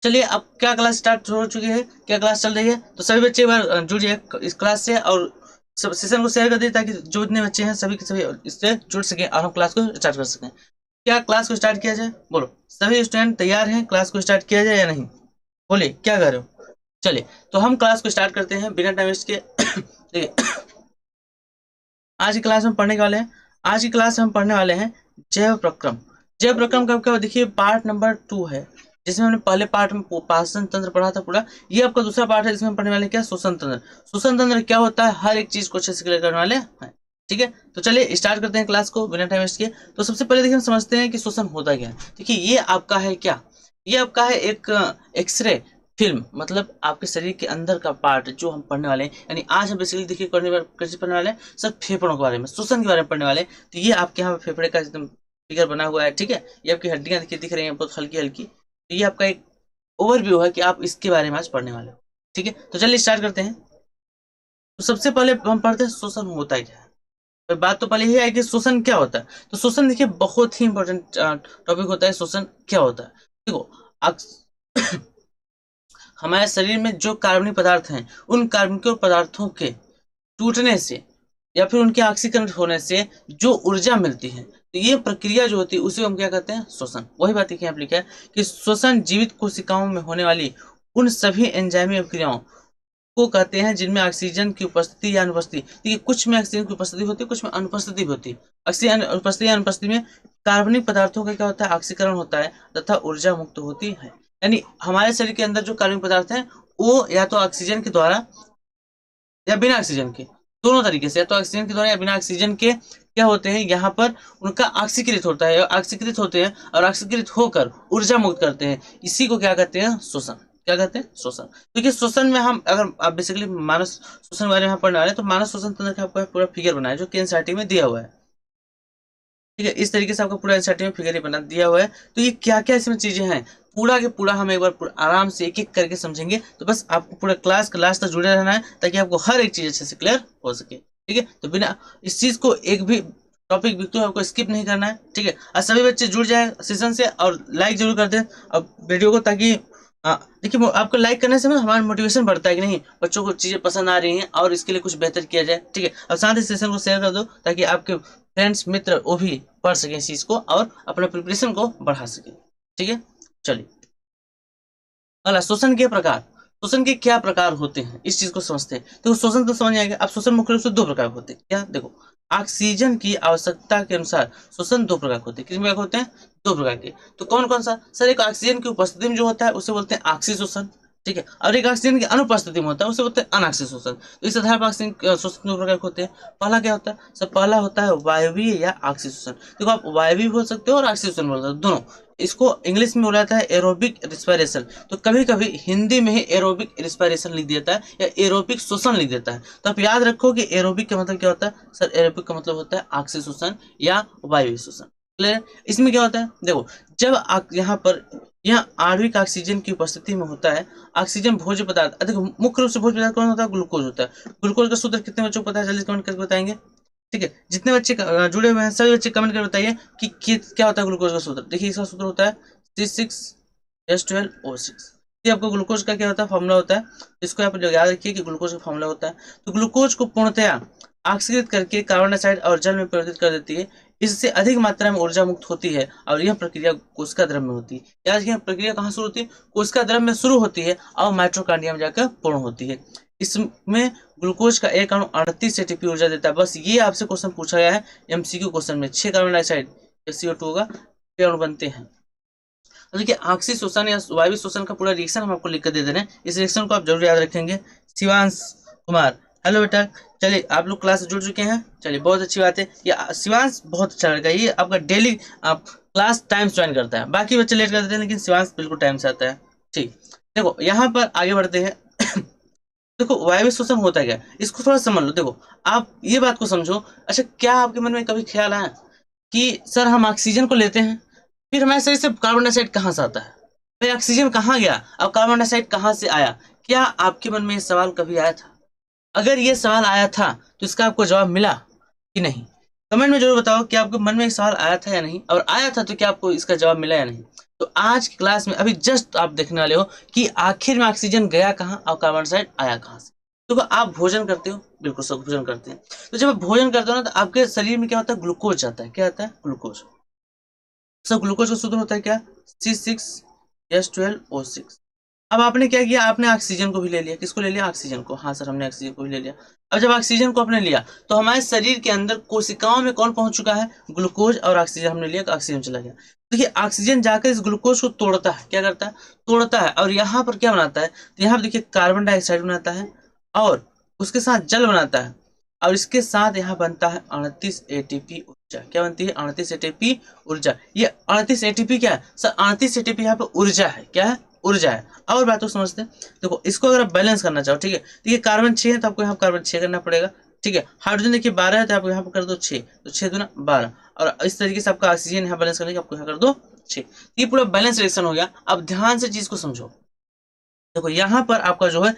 चलिए अब क्या क्लास स्टार्ट हो चुकी है, क्या क्लास चल रही है, तो सभी बच्चे एक बार जुड़िए इस क्लास से और सब सेशन को शेयर कर दीजिए ताकि जो इतने बच्चे हैं सभी के सभी इससे जुड़ सकें और हम क्लास को स्टार्ट कर सकें। क्या क्लास को स्टार्ट किया जाए, बोलो सभी स्टूडेंट तैयार हैं क्लास को स्टार्ट किया जाए या नहीं, बोलिए क्या कर रहे हो। चलिए तो हम क्लास को स्टार्ट करते हैं बिना टाइम वेस्ट के। देखिए आज की क्लास में पढ़ने वाले हैं, आज की क्लास में हम पढ़ने वाले हैं जैव प्रक्रम। जैव प्रक्रम का क्या देखिए पार्ट नंबर 2 है, जिसमें हमने पहले पार्ट में पाचन तंत्र पढ़ा था पूरा। ये आपका दूसरा पार्ट है जिसमें हम पढ़ने वाले क्या श्वसन तंत्र। श्वसन तंत्र क्या होता है, हर एक चीज को अच्छे से क्लियर करने वाले हैं। ठीक है तो चलिए स्टार्ट करते हैं क्लास को बिना टाइम वेस्ट किए। तो सबसे पहले देखिए हम समझते हैं कि श्वसन होता क्या है। देखिए ये आपका है क्या, ये आपका है एक एक्सरे फिल्म, मतलब आपके शरीर के अंदर का पार्ट जो हम पढ़ने वाले हैं। यानी आज हम बेसिकली देखिए कैसे पढ़ने वाले हैं, सर फेफड़ों के बारे में, श्वसन के बारे में पढ़ने वाले हैं। तो ये आपके यहाँ फेफड़े का एकदम फिगर बना हुआ है। ठीक है ये आपकी हड्डियां देखिए दिख रही हैं बहुत हल्की हल्की। तो ये आपका एक ओवरव्यू है कि आप इसके बारे में आज पढ़ने वाले हो। ठीक है तो चलिए स्टार्ट करते हैं। तो सबसे पहले हम पढ़ते हैं श्वसन होता है क्या है। तो बात तो पहले ही है कि श्वसन क्या होता है। तो श्वसन देखिए बहुत ही इंपॉर्टेंट टॉपिक होता है। श्वसन क्या होता है, देखो हमारे शरीर में जो कार्बनिक पदार्थ हैं उन कार्बनिक पदार्थों के टूटने से या फिर उनके ऑक्सीकरण होने से जो ऊर्जा मिलती है, तो ये प्रक्रिया जो होती है उसे हम क्या कहते हैं, श्वसन। वही बात यहाँ पर लिखा है कि श्वसन जीवित कोशिकाओं में होने वाली उन सभी एंजाइमी अभिक्रियाओं को कहते हैं जिनमें ऑक्सीजन की उपस्थिति या अनुपस्थिति, देखिए कुछ में ऑक्सीजन की उपस्थिति होती है, कुछ में अनुपस्थिति होती है। ऑक्सीजन उपस्थिति या अनुपस्थिति में कार्बनिक पदार्थों का क्या होता है, ऑक्सीकरण होता है तथा ऊर्जा मुक्त होती है। यानी हमारे शरीर के अंदर जो कार्बनिक पदार्थ हैं वो या तो ऑक्सीजन के द्वारा या बिना ऑक्सीजन के, दोनों तरीके से, या तो ऑक्सीजन के द्वारा या बिना ऑक्सीजन के क्या होते हैं, यहाँ पर उनका ऑक्सीकृत होता है, ऑक्सीकृत होते हैं और ऑक्सीकृत होकर ऊर्जा मुक्त करते हैं। इसी को क्या कहते हैं, श्वसन। क्या कहते हैं, श्वसन। क्योंकि श्वसन में हम अगर आप बेसिकली मानव श्वसन के बारे में पढ़ने वाले हैं तो मानव श्वसन तंत्र का आपको पूरा फिगर बनाया जो कि एनसीईआरटी में दिया हुआ है। ठीक है इस तरीके से आपको पूरा एनसीईआरटी में फिगर ही बना दिया हुआ है। तो ये क्या क्या इसमें चीजें हैं पूरा के पूरा हम एक बार आराम से एक एक करके समझेंगे। तो बस आपको पूरा क्लास के लास्ट तक जुड़े रहना है ताकि आपको हर एक चीज अच्छे से क्लियर हो सके। ठीक है तो बिना इस चीज को एक भी टॉपिक भी तो आपको स्किप नहीं करना है। ठीक है और सभी बच्चे जुड़ जाए सेशन से और लाइक जरूर कर दें अब वीडियो को, ताकि देखिए आपको लाइक करने से हमारा मोटिवेशन बढ़ता है कि नहीं बच्चों को चीजें पसंद आ रही हैं और इसके लिए कुछ बेहतर किया जाए। ठीक है और साथ ही सेशन को शेयर कर दो ताकि आपके फ्रेंड्स मित्र वो भी पढ़ सके इस चीज को और अपने प्रिपरेशन को बढ़ा सके। ठीक है चलिए अगला श्वसन के प्रकार। श्वसन के क्या प्रकार होते हैं इस चीज को समझते हैं। तो शोषण तो समझ आएगा। अब श्वसन मुख्य रूप से 2 प्रकार होते हैं। क्या, देखो ऑक्सीजन की आवश्यकता के अनुसार श्वसन 2 प्रकार होते हैं। कितने प्रकार होते हैं, 2 प्रकार के। तो कौन कौन सा, सर एक ऑक्सीजन की उपस्थिति में जो होता है उसे बोलते हैं ऑक्सी श्वसन। ठीक है और एक ऑक्सीजन की अनुपस्थिति में होता है उसे बोलते हैं अनऑक्सी श्वसन। तो इस आधार पर ऑक्सीजन श्वसन 2 प्रकार के होते हैं। पहला क्या होता है, सर पहला होता है वायवीय या ऑक्सी श्वसन। देखो आप वायवीय बोल सकते हो और ऑक्सी श्वसन बोल सकते हो, दोनों। इसको इंग्लिश में बोला जाता है एरोबिक रिस्पायरेशन। तो कभी कभी हिंदी में ही एरोबिक रिस्पायरेशन लिख देता है या एरोबिक श्वसन लिख देता है। तो आप याद रखो कि एरोबिक का मतलब क्या होता है, सर एरोबिक का मतलब होता है ऑक्सी श्वसन या वायवीय श्वसन। क्लियर। इसमें क्या होता है, देखो जब यहाँ आणविक ऑक्सीजन की उपस्थिति में होता है ऑक्सीजन भोज्य पदार्थ, देखो मुख्य रूप से भोज्य पदार्थ कौन होता है, ग्लूकोज होता है। ग्लूकोज का सूत्र कितने बच्चों को पता है, जल्दी कमेंट करके बताएंगे। ठीक है जितने बच्चे जुड़े हुए हैं सभी बच्चे कमेंट करके बताइए कि क्या होता है ग्लूकोज का सूत्र। देखिए इसका सूत्र होता है C6H12O6। ये आपको ग्लूकोज का क्या होता है, फॉर्मूला होता है। इसको आप याद रखिए कि ग्लूकोज का फॉर्मूला होता है। तो ग्लूकोज को पूर्णतया ऑक्सीकृत करके कार्बन डाइऑक्साइड और जल में परिवर्तित कर देती है। इससे अधिक मात्रा में ऊर्जा मुक्त होती है और यह प्रक्रिया कोशिका द्रव में होती है। याद रखिए प्रक्रिया कहाँ शुरू होती है, कोशिका द्रव में शुरू होती है और माइटोकॉन्ड्रिया में जाकर पूर्ण होती है। इसमें ग्लूकोज का एक अणु 38 एटीपी ऊर्जा देता है। बस ये आपसे क्वेश्चन पूछा गया है एमसीक्यू क्वेश्चन में। 6 कार्बन डाइऑक्साइड CO2 होगा, ये अणु बनते हैं। देखिए ऑक्सी श्वसन या वायवीय श्वसन का पूरा रिएक्शन हम आपको लिख कर दे दे रहे हैं। इस रिएक्शन को आप जरूर याद रखेंगे। शिवांश कुमार, हेलो बेटा। चलिए आप लोग क्लास से जुड़ चुके हैं, चलिए बहुत अच्छी बात है। ये शिवांश बहुत अच्छा लड़का है, ये आपका डेली आप क्लास टाइम ज्वाइन करता है। बाकी बच्चे लेट कर देते हैं लेकिन शिवांश बिल्कुल टाइम से आता है। ठीक, देखो यहाँ पर आगे बढ़ते हैं। देखो वायवीय श्वसन होता है क्या, इसको थोड़ा समझ लो। देखो आप ये बात को समझो। अच्छा क्या आपके मन में कभी ख्याल आया कि सर हम ऑक्सीजन को लेते हैं फिर हमारे शरीर से कार्बन डाइऑक्साइड कहाँ से आता है, भाई ऑक्सीजन कहाँ गया अब कार्बन डाइऑक्साइड कहाँ से आया? क्या आपके मन में ये सवाल कभी आया था? अगर ये सवाल आया था तो इसका आपको जवाब मिला कि नहीं? कमेंट में जरूर बताओ कि आपके मन में एक सवाल आया था या नहीं, और आया था तो क्या आपको इसका जवाब मिला या नहीं। तो आज की क्लास में अभी जस्ट आप देखने वाले हो कि आखिर में ऑक्सीजन गया कहाँ और कार्बन डाइऑक्साइड आया कहाँ से। तो आप भोजन करते हो, बिल्कुल सब भोजन करते हैं। तो जब आप भोजन करते हो ना, तो आपके शरीर में क्या होता है, ग्लूकोज जाता है। क्या आता है, ग्लूकोज। सब ग्लूकोज का सूत्र होता है क्या, C6H12O6। अब आपने क्या किया, आपने ऑक्सीजन को भी ले लिया। किसको ले लिया, ऑक्सीजन को। हाँ सर, हमने ऑक्सीजन को भी ले लिया। अब जब ऑक्सीजन को आपने लिया, तो हमारे शरीर के अंदर कोशिकाओं में कौन पहुंच चुका है, ग्लूकोज। और ऑक्सीजन हमने लिया, ऑक्सीजन चला गया। देखिए, ऑक्सीजन जाकर इस ग्लूकोज को तोड़ता है। क्या करता है, तोड़ता है। और यहाँ पर क्या बनाता है, तो यहाँ पर देखिए कार्बन डाइऑक्साइड बनाता है और उसके साथ जल बनाता है। और इसके साथ यहाँ बनता है 38 एटीपी ऊर्जा। क्या बनती है, 38 एटीपी ऊर्जा। ये 38 एटीपी क्या है सर, 38 एटीपी यहाँ पे ऊर्जा है। क्या है, ऊर्जा है। और बातों को समझते हैं। देखो, इसको अगर आप बैलेंस करना चाहो, ठीक है, तो ये कार्बन 6 है, तो आपको यहाँ कार्बन 6 करना पड़ेगा। ठीक है, हाइड्रोजन देखिए 12 है, तो आपको यहाँ पर कर दो 6, तो 6 दूना 12। और इस तरीके से आपका ऑक्सीजन यहाँ बैलेंस करने के आपको यहाँ कर दो 6। ये पूरा बैलेंस रिएक्शन हो गया। अब ध्यान से चीज को समझो। देखो, यहाँ पर आपका जो है,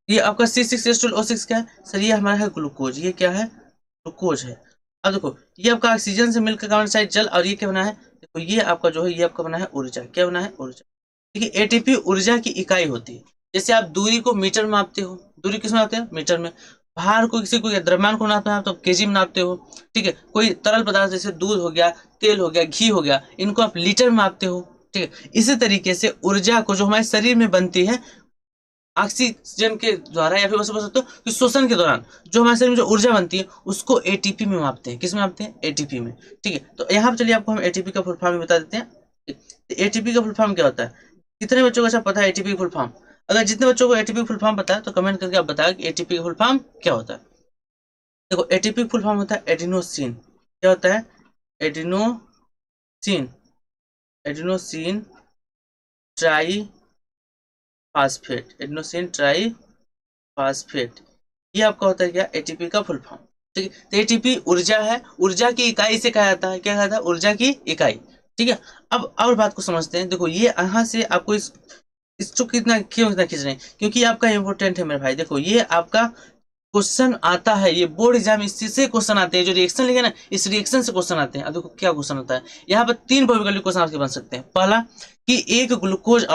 ये आपका C6H12O6 क्या है सर, ये हमारा है ग्लूकोज। ये क्या है, ग्लूकोज है। अब देखो, ये आपका ऑक्सीजन से मिलकर कार्बन डाइऑक्साइड जल, और ये क्या बना है, देखो ये आपका जो है, ये आपका बना है ऊर्जा। क्या बना है, ऊर्जा। देखिए, एटीपी ऊर्जा की इकाई होती है। जैसे आप दूरी को मीटर में मापते हो, दूरी किस में मापते हैं, मीटर में। भार को, किसी को द्रव्यमान को नापना है तो केजी में नापते हो। ठीक है, कोई तरल पदार्थ जैसे दूध हो गया, तेल हो गया, घी हो गया, इनको आप लीटर में मापते हो। ठीक है, इसी तरीके से ऊर्जा को जो हमारे शरीर में बनती है ऑक्सीजन के द्वारा, या फिर बोल सकते हो कि श्वसन के दौरान जो हमारे शरीर में जो ऊर्जा बनती है, उसको एटीपी में मापते हैं। किस में मापते हैं, एटीपी में। ठीक है, तो यहाँ पर चलिए आपको हम एटीपी का फुल फॉर्म बता देते हैं। एटीपी का फुल फॉर्म क्या होता है, कितने बच्चों को अच्छा पता है एटीपी फुल फॉर्म। अगर जितने बच्चों को एटीपी फुल फॉर्म पता है, तो कमेंट करके आप बताया कि एटीपी का फुल फॉर्म क्या होता है। देखो, एटीपी फुल फॉर्म होता है एडिनोसिन। क्या होता है, adenosine. Adenosine try phosphate. Adenosine try phosphate. ये आपका होता है क्या, एटीपी का फुल फॉर्म। ठीक है, तो एटीपी ऊर्जा है। ऊर्जा की इकाई से कहा जाता है। क्या कहा जाता है, ऊर्जा की इकाई। ठीक है, अब और बात को समझते हैं। देखो, ये यहाँ से आपको इसको कितना क्यों इतना खींच रहे हैं, क्योंकि आपका इंपॉर्टेंट है मेरे भाई। देखो, ये आपका क्वेश्चन आता है, ये बोर्ड एग्जाम इसी से क्वेश्चन आते हैं। जो रिएक्शन लिखे ना, इस रिएक्शन से क्वेश्चन आते हैं। अब देखो क्या क्वेश्चन आता है, यहाँ पर 3 प्रोबेबिलिटी क्वेश्चन आपके बन सकते हैं। पहला, कि एक ग्लूकोज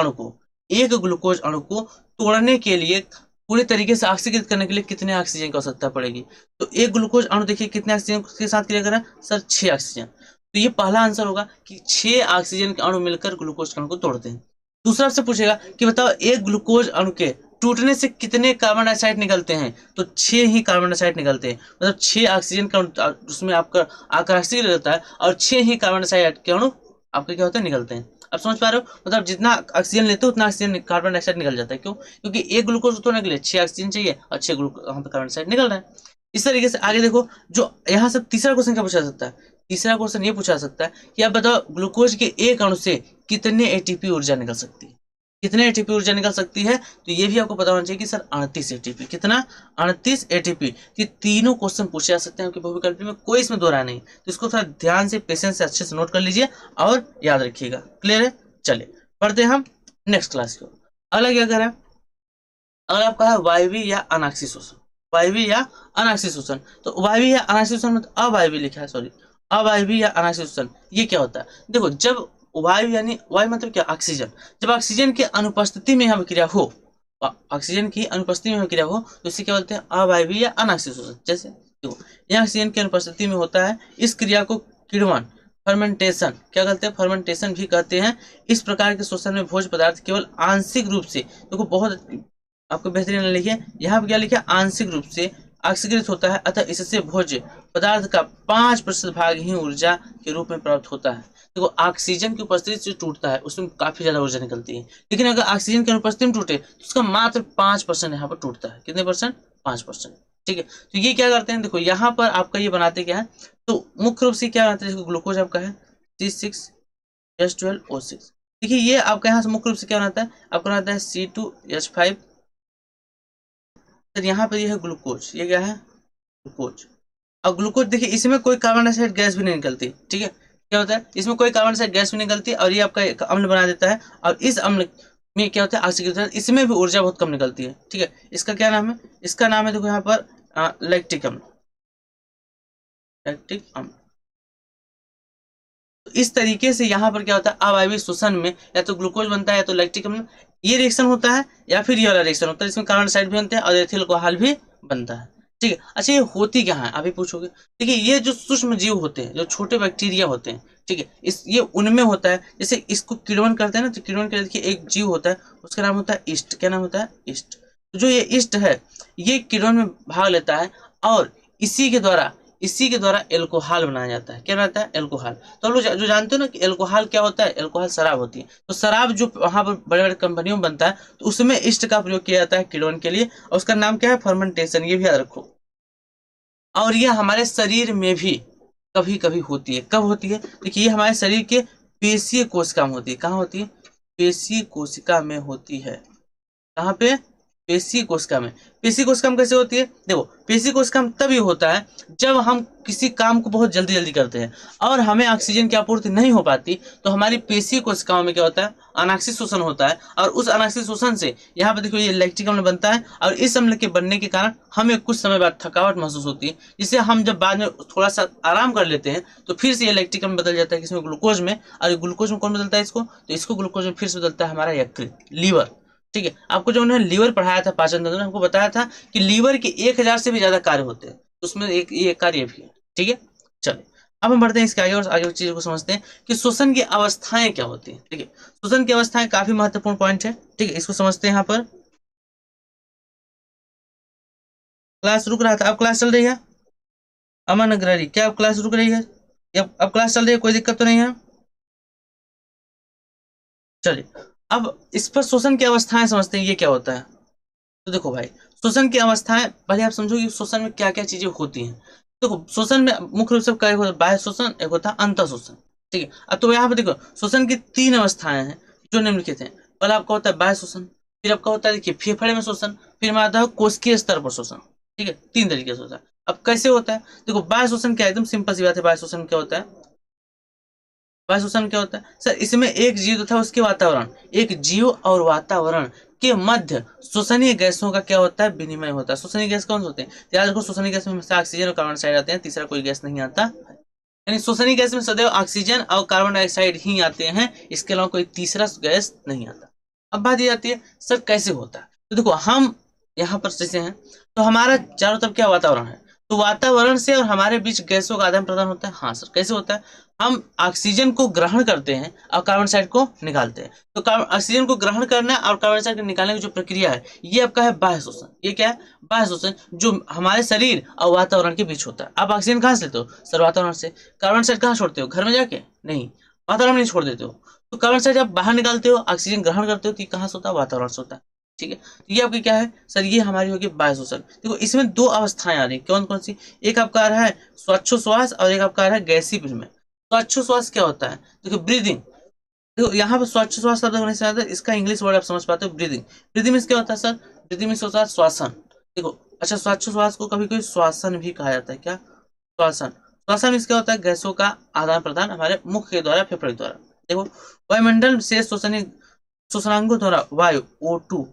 अणु को तोड़ने के लिए, पूरे तरीके से ऑक्सीकृत करने के लिए कितने ऑक्सीजन की आवश्यकता पड़ेगी। तो एक ग्लूकोज अणु देखिए कितने ऑक्सीजन के साथ क्रिया कर रहा है सर, 6 ऑक्सीजन। तो ये पहला आंसर होगा कि 6 ऑक्सीजन के अणु मिलकर ग्लूकोज अणु को तोड़ते हैं। दूसरा आपसे पूछेगा कि बताओ, एक ग्लूकोज अणु के टूटने से कितने कार्बन डाइऑक्साइड निकलते हैं। तो 6 ही कार्बन डाइऑक्साइड निकलते हैं। मतलब 6 ऑक्सीजन का उसमें आपका आकार ऑक्सीजन रहता है, और 6 ही कार्बन डाइऑक्साइड के अणु आपके क्या होते हैं, निकलते हैं। अब समझ पा रहे हो, मतलब जितना ऑक्सीजन लेते हो उतना ऑक्सीजन कार्बन डाइऑक्साइड निकल जाता है। क्यों, क्योंकि एक ग्लूकोज तोड़ने के लिए 6 ऑक्सीजन चाहिए, और 6 यहाँ पे कार्बन डाइऑक्साइड निकल रहा है। इस तरीके से आगे देखो, जो यहाँ से तीसरा क्वेश्चन क्या पूछा सकता है, तीसरा क्वेश्चन ये पूछा सकता है कि आप बताओ, ग्लूकोज के एक अणु से कितने एटीपी ऊर्जा निकल सकती है। कितने एटीपी ऊर्जा निकल सकती है, तो ये भी आपको पता होना चाहिए कि सर 38 एटीपी। कितना, 38 एटीपी। ये तीनों क्वेश्चन पूछे जा सकते हैं आपके बहुविकल्पी में, कोई इसमें दो राय नहीं। तो इसको थोड़ा ध्यान से, पेशेंस से, अच्छे से नोट कर लीजिए और याद रखिएगा। क्लियर है, चलिए पढ़ते हैं हम नेक्स्ट क्लास को। अगला क्या करें, अगर आपका है वायवीय या अनाक्षी शोषण। वायवीय या अनाक्षी शोषण, तो वायवीय या अनाक्षी शोषण मतलब अवायवीय लिखा है, सॉरी, अवायवीय या अनाक्षी शोषण। ये क्या होता है, देखो, जब वायु यानी वायु मतलब क्या, ऑक्सीजन। जब ऑक्सीजन की अनुपस्थिति में यहाँ क्रिया हो, ऑक्सीजन की अनुपस्थिति में क्रिया हो, तो इसे क्या बोलते हैं, अवायवीय या अनाक्षी शोषण। जैसे देखो, यहाँ ऑक्सीजन की अनुपस्थिति में होता है, इस क्रिया को किण्वन, फर्मेंटेशन क्या कहते हैं, फर्मेंटेशन भी कहते हैं। इस प्रकार के शोषण में भोज्य पदार्थ केवल आंशिक रूप से, देखो बहुत आपको बेहतरीन लिखिए, यहाँ पे क्या लिखा, आंशिक रूप से ऑक्सीकृत होता है, अतः इससे भोज्य पदार्थ का 5% भाग ही ऊर्जा के रूप में प्राप्त होता है। देखो, ऑक्सीजन की उपस्थिति से टूटता है, उसमें काफी ज्यादा ऊर्जा निकलती है। लेकिन अगर ऑक्सीजन की अनुपस्थिति में टूटे, तो उसका मात्र 5% यहाँ पर टूटता है। कितने परसेंट, 5%। ठीक है, तो ये क्या करते हैं, देखो यहाँ पर आपका ये बनाते क्या है, तो मुख्य रूप से क्या बनाते हैं, ग्लूकोज आपका है C6H12O6। देखिए, ये आपका यहाँ से मुख्य रूप से क्या बनाता है, आपका बनाता है C2H5। सर यहाँ पर ये है ग्लूकोज, ये क्या है, ग्लूकोज। और ग्लूकोज देखिए, इसमें कोई कार्बन डाइऑक्साइड गैस भी नहीं निकलती। ठीक है, क्या होता है, इसमें कोई कार्बन डाइऑक्साइड गैस भी निकलती है, और ये आपका एक अम्ल बना देता है। और इस अम्ल में क्या होता है, ऑक्सीजन, इसमें भी ऊर्जा बहुत कम निकलती है। ठीक है, इसका क्या नाम है, इसका नाम है, देखो यहाँ पर लैक्टिक अम्ल। लैक्टिक अम्ल। तो इस तरीके से यहाँ पर क्या होता है, अवायवीय श्वसन में या तो ग्लूकोज बनता है या तो लैक्टिक अम्ल, ये रिएक्शन होता है, या फिर ये वाला रिएक्शन होता है जिसमें कार्बन डाइऑक्साइड भी बनते हैं और एथिल अल्कोहल भी बनता है। ठीक है, अच्छा ये होती क्या है अभी पूछोगे। देखिए ये जो सूक्ष्म जीव होते हैं, जो छोटे बैक्टीरिया होते हैं, ठीक है, इस ये उनमें होता है। जैसे इसको किण्वन करते हैं ना, तो किण्वन के देखिए एक जीव होता है, उसका नाम होता है ईस्ट। क्या नाम होता है, ईस्ट। तो जो ये ईस्ट है, ये किण्वन में भाग लेता है और इसी के द्वारा एल्कोहल बनाया जाता है। क्या बनाता है, एल्कोहल। तो लोग जो जानते हो ना कि एल्कोहल क्या होता है, एल्कोहल शराब होती है। तो शराब जो वहां पर बड़े बड़े कंपनियों में बनता है, तो उसमें ईस्ट का प्रयोग किया जाता है किण्वन के लिए, और उसका नाम क्या है, फर्मेंटेशन। ये भी याद रखो। और ये हमारे शरीर में भी कभी कभी होती है। कब होती है, देखिए ये हमारे शरीर के पेशीय कोशिका में होती है। कहाँ होती है, पेशीय कोशिका में होती है। कहाँ पे, पेशी कोशिका में। पेशी कोशिका में कैसे होती है, देखो पेशी कोशिका में तभी होता है जब हम किसी काम को बहुत जल्दी जल्दी करते हैं और हमें ऑक्सीजन की आपूर्ति नहीं हो पाती, तो हमारी पेशी कोशिकाओं में क्या होता है, अनाक्षिक शोषण होता है। और उस अनाक्षिक शोषण से यहाँ पर देखो ये लैक्टिक अम्ल बनता है, और इस अम्ल के बनने के कारण हमें कुछ समय बाद थकावट महसूस होती है, जिससे हम जब बाद में थोड़ा सा आराम कर लेते हैं तो फिर से ये लैक्टिक अम्ल बदल जाता है किसमें, ग्लूकोज में। और ग्लूकोज में कौन बदलता है इसको, तो इसको ग्लूकोज में फिर से बदलता है हमारा यकृत, लीवर। ठीक है, आपको जो उन्होंने लीवर पढ़ाया था पाचन तंत्र, हमको बताया था कि लीवर के 1000 से भी ज्यादा कार्य होते हैं, तो उसमें एक ये कार्य भी है। ठीक है, चलिए अब हम बढ़ते हैं इसके आगे और आगे चीजों को समझते हैं कि श्वसन की अवस्थाएं क्या होती है। ठीक है, श्वसन की अवस्थाएं काफी महत्वपूर्ण पॉइंट है। ठीक है, इसको समझते हैं। यहाँ पर क्लास रुक रहा था, अब क्लास चल रही है। अमन अग्रहरी, क्या अब क्लास रुक रही है, अब क्लास चल रही है, कोई दिक्कत तो नहीं है। चलिए अब इस पर श्वसन की अवस्थाएं समझते हैं, ये क्या होता है। तो देखो भाई, श्वसन की अवस्थाएं पहले आप समझो कि श्वसन में क्या क्या चीजें होती हैं। देखो श्वसन में मुख्य रूप से क्या होता है, बाह्य श्वसन, एक होता है अंतः श्वसन। ठीक है, अब तो यहाँ पे देखो श्वसन की 3 अवस्थाएं हैं जो निम्नलिखित हैं। पहला आपका होता है बाह्य श्वसन, फिर आपका होता है देखिए फेफड़े में श्वसन, फिर में आता है कोशिकीय स्तर पर श्वसन। ठीक है, 3 तरीके से होता है। अब कैसे होता है, देखो बाह्य श्वसन क्या, एकदम सिंपल सी बात है। बाह्य श्वसन क्या होता है, वायु शोषण क्या होता है सर, इसमें एक जीव तथा उसके वातावरण, एक जीव और वातावरण के मध्य श्वसनीय गैसों का क्या होता है, विनिमय होता है। श्वसनीय गैस कौन से होते हैं, याद रखो श्वसनीय गैस में हमेशा ऑक्सीजन और कार्बन डाइऑक्साइड आते हैं, तीसरा कोई गैस नहीं आता। यानी श्वसनीय गैस में सदैव ऑक्सीजन और कार्बन डाइऑक्साइड ही आते हैं, इसके अलावा कोई तीसरा गैस नहीं आता। अब बात ये आती है सर कैसे होता है, तो देखो हम यहाँ पर जैसे हैं, तो हमारा चारों तरफ क्या वातावरण है, तो वातावरण से और हमारे बीच गैसों का आदान प्रदान होता है। हाँ सर कैसे होता है, हम ऑक्सीजन को ग्रहण करते हैं और कार्बन डाइऑक्साइड को निकालते हैं। तो ऑक्सीजन को ग्रहण करना और कार्बन डाइऑक्साइड को निकालने की जो प्रक्रिया है, ये आपका है बाह्य शोषण। ये क्या है, बाह्य शोषण, जो हमारे शरीर और वातावरण के बीच होता है। आप ऑक्सीजन कहाँ से लेते हो सर, वातावरण से। कार्बन डाइऑक्साइड कहाँ छोड़ते हो, घर में जाके, नहीं, वातावरण में नहीं छोड़ देते हो। तो कार्बन डाइऑक्साइड आप बाहर निकालते हो, ऑक्सीजन ग्रहण करते हो, तो ये कहाँ से होता है, वातावरण से होता है। ठीक है, तो ये आपकी क्या है सर, ये हमारी होगी बाह्य शोषण। देखो इसमें 2 अवस्थाएं आ रही, कौन कौन सी, एक आपका आ रहा है श्वासोच्छ्वास और एक आपका आ रहा है गैसीय विनिमय। श्वासोच्छ्वास क्या होता है, देखो ब्रीदिंग। देखो यहाँ पे श्वासोच्छ्वास शब्द होने से आता है, इसका इंग्लिश वर्ड आप समझ पाते हो, ब्रीदिंग। ब्रीदिंग मीन्स क्या होता है सर, ब्रीदिंग मीन्स होता है श्वासन। देखो अच्छा, श्वासोच्छ्वास को कभी कोई श्वासन भी कहा जाता है, क्या, श्वासन। श्वासन मीन्स क्या होता है, गैसों का आदान प्रदान हमारे मुख के द्वारा, फेफड़े के द्वारा। देखो वायुमंडल से श्वसनांगों द्वारा वायु O2